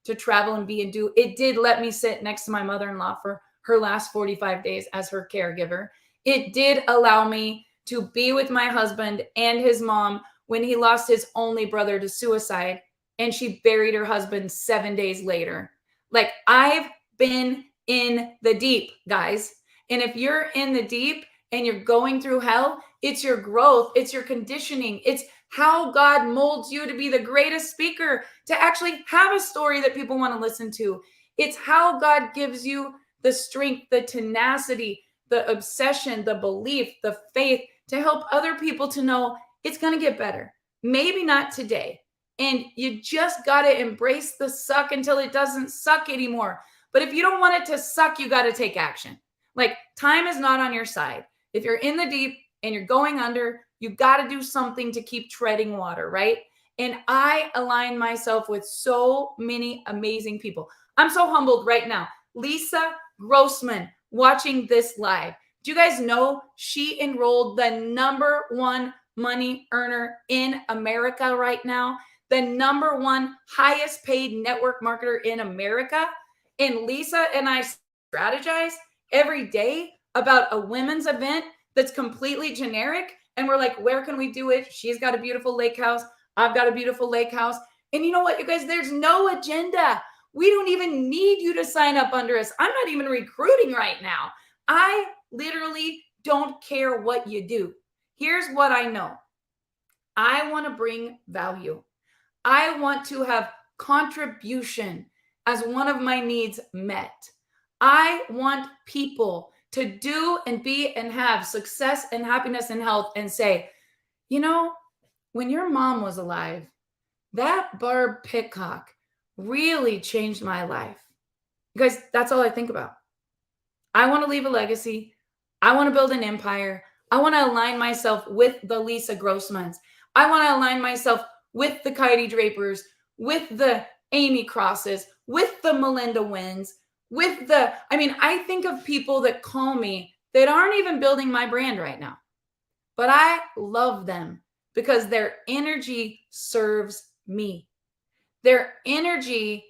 to travel and be and do. It did let me sit next to my mother-in-law for her last 45 days as her caregiver. It did allow me to be with my husband and his mom when he lost his only brother to suicide and she buried her husband 7 days later. Like, I've been in the deep, guys. And if you're in the deep and you're going through hell, it's your growth, it's your conditioning, it's how God molds you to be the greatest speaker, to actually have a story that people want to listen to. It's how God gives you the strength, the tenacity, the obsession, the belief, the faith to help other people to know it's going to get better. Maybe not today. And you just got to embrace the suck until it doesn't suck anymore. But if you don't want it to suck, you got to take action. Like, time is not on your side. If you're in the deep and you're going under, you got to do something to keep treading water, right? And I align myself with so many amazing people. I'm so humbled right now. Lisa Grossman watching this live. Do you guys know she enrolled the #1 money earner in America right now? The #1 highest paid network marketer in America. And Lisa and I strategize every day about a women's event that's completely generic. And we're like, where can we do it? She's got a beautiful lake house. I've got a beautiful lake house. And you know what, you guys, there's no agenda. We don't even need you to sign up under us. I'm not even recruiting right now. I literally don't care what you do. Here's what I know. I want to bring value. I want to have contribution as one of my needs met. I want people to do and be and have success and happiness and health and say, you know, when your mom was alive, that Barb Pitcock really changed my life. You guys, that's all I think about. I want to leave a legacy. I want to build an empire. I want to align myself with the Lisa Grossmans. I want to align myself with the Kylie Drapers, with the Amy Crosses, with the Melinda Wins, with the, I think of people that call me that aren't even building my brand right now, but I love them because their energy serves me. Their energy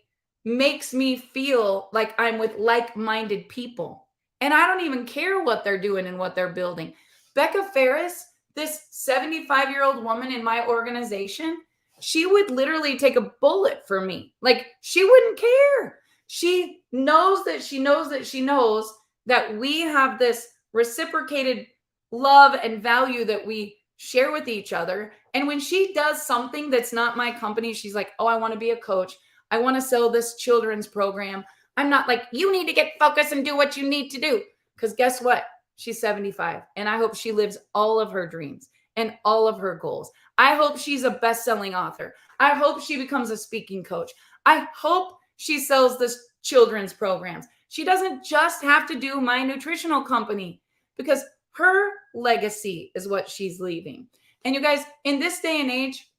makes me feel like I'm with like-minded people. And I don't even care what they're doing and what they're building. Becca Ferris, this 75-year-old woman in my organization, she would literally take a bullet for me. Like, she wouldn't care. She knows that she knows that she knows that we have this reciprocated love and value that we share with each other. And when she does something that's not my company, she's like, oh, I want to be a coach. I want to sell this children's program. I'm not like, you need to get focused and do what you need to do. Because guess what? She's 75. And I hope she lives all of her dreams and all of her goals. I hope she's a best-selling author. I hope she becomes a speaking coach. I hope she sells this children's programs. She doesn't just have to do my nutritional company because her legacy is what she's leaving. And you guys, in this day and age,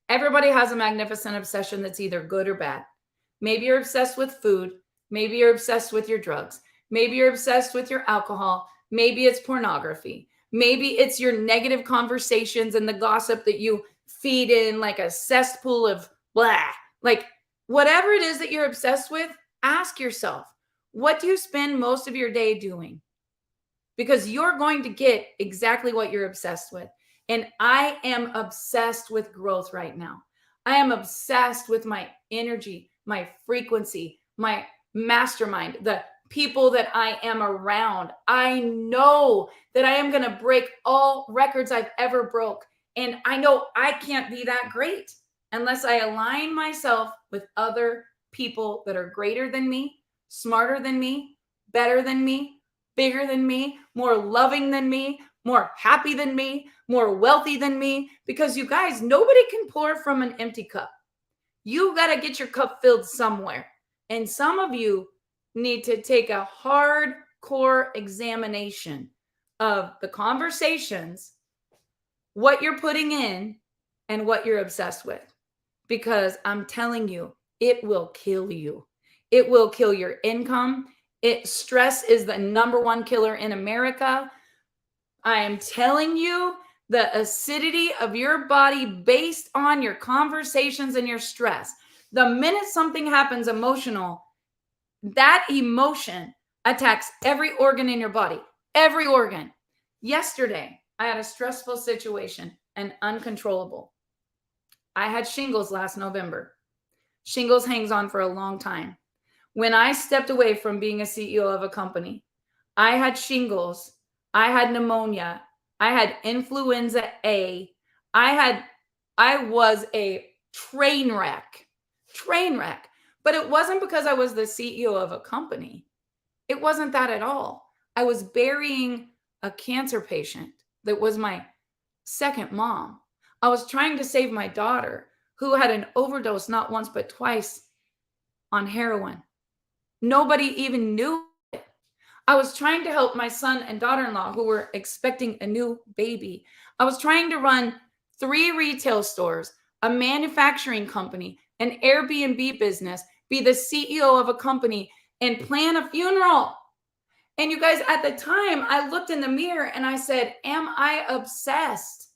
everybody has a magnificent obsession that's either good or bad. Maybe you're obsessed with food. Maybe you're obsessed with your drugs. Maybe you're obsessed with your alcohol. Maybe it's pornography. Maybe it's your negative conversations and the gossip that you feed in like a cesspool of blah. Like, whatever it is that you're obsessed with, ask yourself, what do you spend most of your day doing? Because you're going to get exactly what you're obsessed with. And I am obsessed with growth right now. I am obsessed with my energy, my frequency, my mastermind, the people that I am around. I know that I am going to break all records I've ever broke. And I know I can't be that great unless I align myself with other people that are greater than me, smarter than me, better than me, bigger than me, more loving than me, more happy than me, more wealthy than me. Because you guys, nobody can pour from an empty cup. You got to get your cup filled somewhere. And some of you need to take a hardcore examination of the conversations, what you're putting in, and what you're obsessed with. Because I'm telling you, it will kill you. It will kill your income. Stress is the #1 killer in America. I am telling you the acidity of your body based on your conversations and your stress. The minute something happens emotional, that emotion attacks every organ in your body, every organ. Yesterday, I had a stressful situation and uncontrollable. I had shingles last November. Shingles hangs on for a long time. When I stepped away from being a CEO of a company, I had shingles, I had pneumonia, I had influenza A. I was a train wreck. Train wreck. But it wasn't because I was the CEO of a company. It wasn't that at all. I was burying a cancer patient that was my second mom. I was trying to save my daughter who had an overdose not once but twice on heroin. Nobody even knew it. I was trying to help my son and daughter-in-law who were expecting a new baby. I was trying to run 3 retail stores, a manufacturing company, an Airbnb business, be the CEO of a company, and plan a funeral. And you guys, at the time, I looked in the mirror and I said, am I obsessed?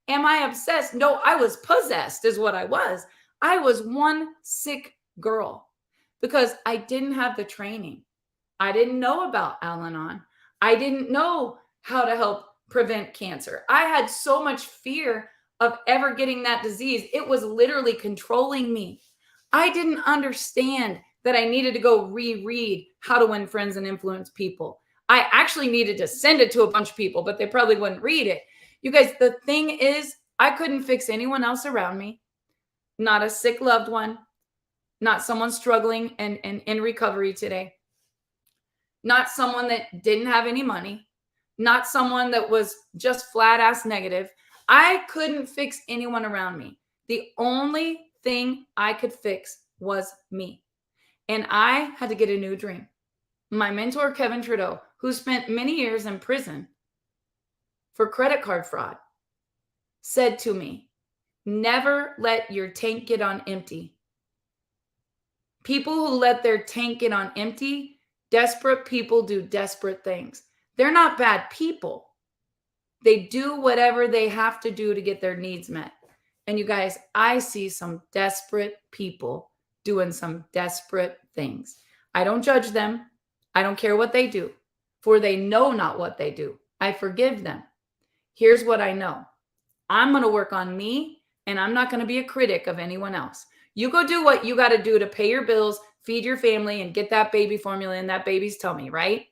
Am I obsessed? No, I was possessed, is what I was. I was one sick girl because I didn't have the training. I didn't know about Al Anon. I didn't know how to help prevent cancer. I had so much fear of ever getting that disease. It was literally controlling me. I didn't understand that I needed to go reread How to Win Friends and Influence People. I actually needed to send it to a bunch of people, but they probably wouldn't read it. You guys, the thing is, I couldn't fix anyone else around me, not a sick loved one, not someone struggling and in recovery today, not someone that didn't have any money, not someone that was just flat ass negative. I couldn't fix anyone around me. The only thing I could fix was me. And I had to get a new dream. My mentor, Kevin Trudeau, who spent many years in prison for credit card fraud, said to me, never let your tank get on empty. People who let their tank get on empty, desperate people do desperate things. They're not bad people. They do whatever they have to do to get their needs met. And you guys, I see some desperate people doing some desperate things. I don't judge them. I don't care what they do, for they know not what they do. I forgive them. Here's what I know. I'm going to work on me, and I'm not going to be a critic of anyone else. You go do what you got to do to pay your bills, feed your family, and get that baby formula in that baby's tummy, right?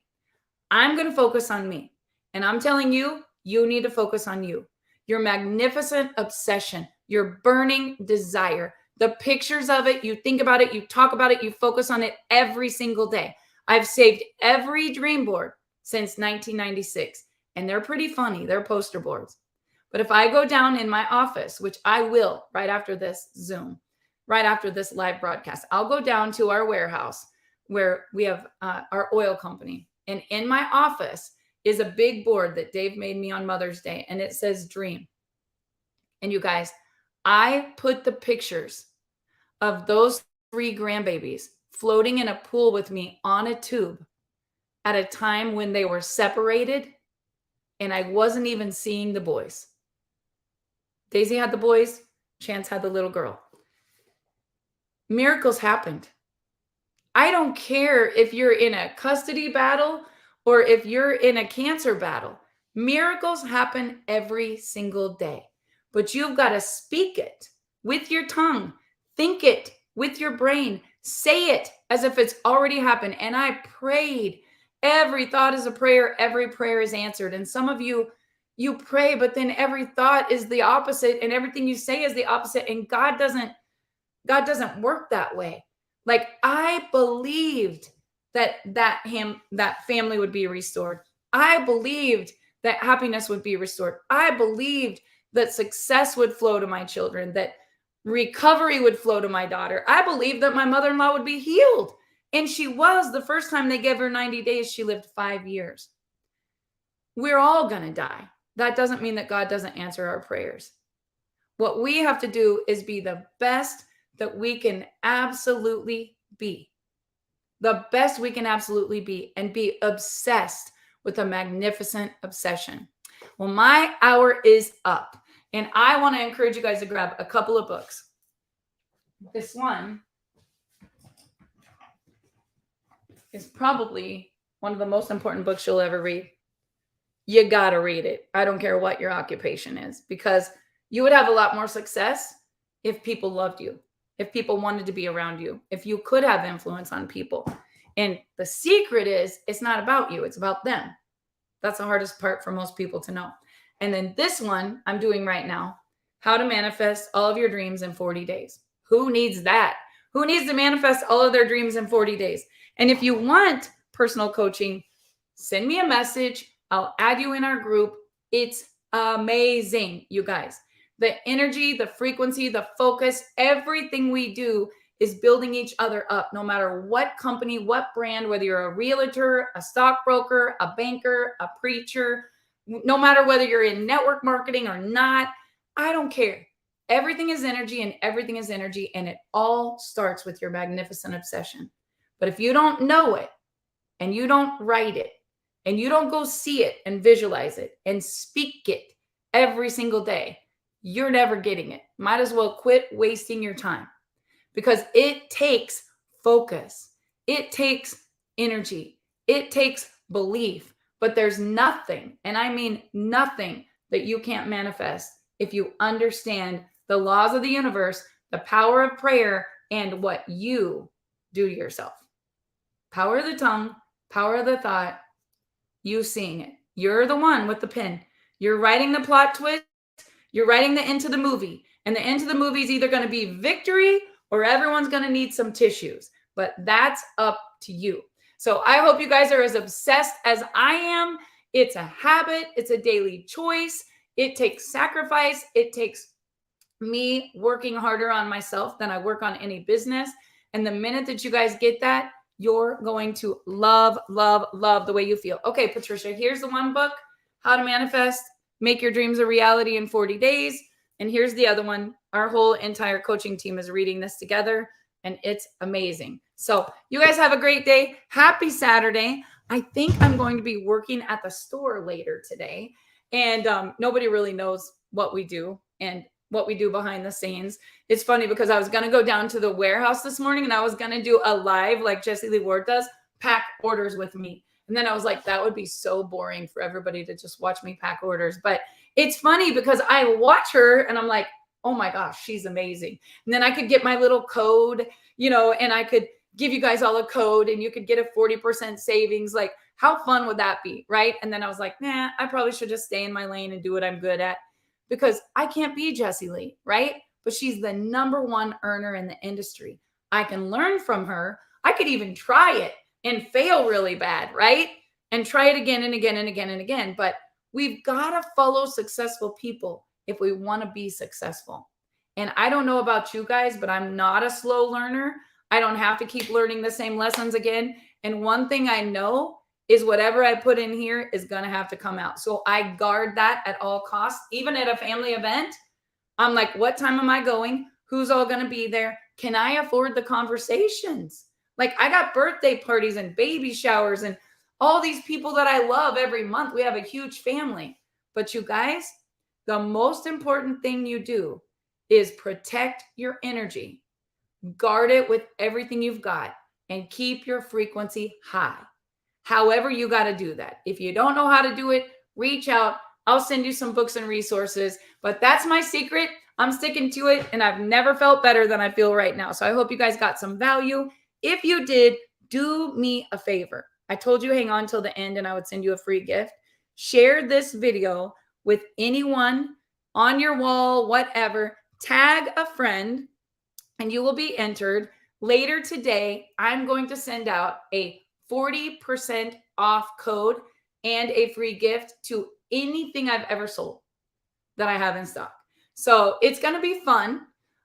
I'm going to focus on me. And I'm telling you, you need to focus on you. Your magnificent obsession, your burning desire, the pictures of it, you think about it, you talk about it, you focus on it every single day. I've saved every dream board since 1996, and they're pretty funny. They're poster boards. But if I go down in my office, which I will right after this Zoom, right after this live broadcast, I'll go down to our warehouse where we have our oil company. And in my office is a big board that Dave made me on Mother's Day, and it says dream. And you guys, I put the pictures of those 3 grandbabies floating in a pool with me on a tube at a time when they were separated and I wasn't even seeing the boys. Daisy had the boys, Chance had the little girl. Miracles happened. I don't care if you're in a custody battle or if you're in a cancer battle. Miracles happen every single day. But you've got to speak it with your tongue, think it with your brain, say it as if it's already happened. And I prayed. Every thought is a prayer. Every prayer is answered. And some of you, you pray, but then every thought is the opposite and everything you say is the opposite. And God doesn't work that way. Like I believed that family would be restored. I believed that happiness would be restored. I believed that success would flow to my children, that recovery would flow to my daughter. I believed that my mother-in-law would be healed. And she was. The first time they gave her 90 days, she lived 5 years. We're all going to die. That doesn't mean that God doesn't answer our prayers. What we have to do is be the best that we can absolutely be. The best we can absolutely be, and be obsessed with a magnificent obsession. Well, my hour is up, and I want to encourage you guys to grab a couple of books. This one is probably one of the most important books you'll ever read. You got to read it. I don't care what your occupation is, because you would have a lot more success if people loved you, if people wanted to be around you, if you could have influence on people. And the secret is, it's not about you, it's about them. That's the hardest part for most people to know. And then this one I'm doing right now, How to Manifest All of Your Dreams in 40 Days. Who needs that? Who needs to manifest all of their dreams in 40 days? And if you want personal coaching, send me a message. I'll add you in our group. It's amazing, you guys. The energy, the frequency, the focus, everything we do is building each other up, no matter what company, what brand, whether you're a realtor, a stockbroker, a banker, a preacher, no matter whether you're in network marketing or not, I don't care. Everything is energy and everything is energy, and it all starts with your magnificent obsession. But if you don't know it and you don't write it and you don't go see it and visualize it and speak it every single day, you're never getting it. Might as well quit wasting your time, because it takes focus. It takes energy. It takes belief. But there's nothing, and I mean nothing, that you can't manifest if you understand the laws of the universe, the power of prayer, and what you do to yourself. Power of the tongue, power of the thought, you seeing it. You're the one with the pen. You're writing the plot twist. You're writing the end to the movie. And the end to the movie is either going to be victory or everyone's going to need some tissues. But that's up to you. So I hope you guys are as obsessed as I am. It's a habit. It's a daily choice. It takes sacrifice. It takes me working harder on myself than I work on any business. And the minute that you guys get that, you're going to love, love, love the way you feel. Okay, Patricia, here's the one book, How to Manifest, Make Your Dreams a Reality in 40 Days. And here's the other one. Our whole entire coaching team is reading this together, and it's amazing. So you guys have a great day. Happy Saturday. I think I'm going to be working at the store later today. And nobody really knows what we do and what we do behind the scenes. It's funny because I was going to go down to the warehouse this morning and I was going to do a live like Jessie Lee Ward does, pack orders with me. And then I was like, that would be so boring for everybody to just watch me pack orders. But it's funny because I watch her and I'm like, oh my gosh, she's amazing. And then I could get my little code, and I could give you guys all a code and you could get a 40% savings. Like, how fun would that be? Right. And then I was like, nah, I probably should just stay in my lane and do what I'm good at, because I can't be Jessie Lee. Right. But she's the number one earner in the industry. I can learn from her. I could even try it and fail really bad. Right. And try it again and again and again and again. But we've got to follow successful people if we want to be successful. And I don't know about you guys, but I'm not a slow learner. I don't have to keep learning the same lessons again. And one thing I know is whatever I put in here is going to have to come out. So I guard that at all costs. Even at a family event, I'm like, what time am I going? Who's all going to be there? Can I afford the conversations? Like, I got birthday parties and baby showers and all these people that I love every month. We have a huge family. But you guys, the most important thing you do is protect your energy. Guard it with everything you've got and keep your frequency high. However, you got to do that. If you don't know how to do it, reach out. I'll send you some books and resources. But that's my secret. I'm sticking to it, and I've never felt better than I feel right now. So I hope you guys got some value. If you did, do me a favor. I told you hang on till the end and I would send you a free gift. Share this video with anyone on your wall, whatever. Tag a friend and you will be entered. Later today, I'm going to send out a 40% off code and a free gift to anything I've ever sold that I have in stock. So it's going to be fun.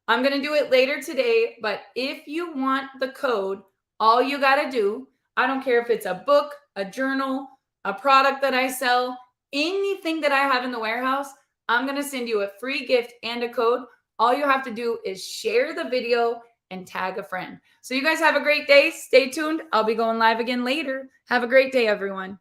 I'm going to do it later today, but if you want the code, all you got to do, I don't care if it's a book, a journal, a product that I sell, anything that I have in the warehouse, I'm going to send you a free gift and a code. All you have to do is share the video and tag a friend. So you guys have a great day. Stay tuned. I'll be going live again later. Have a great day, everyone.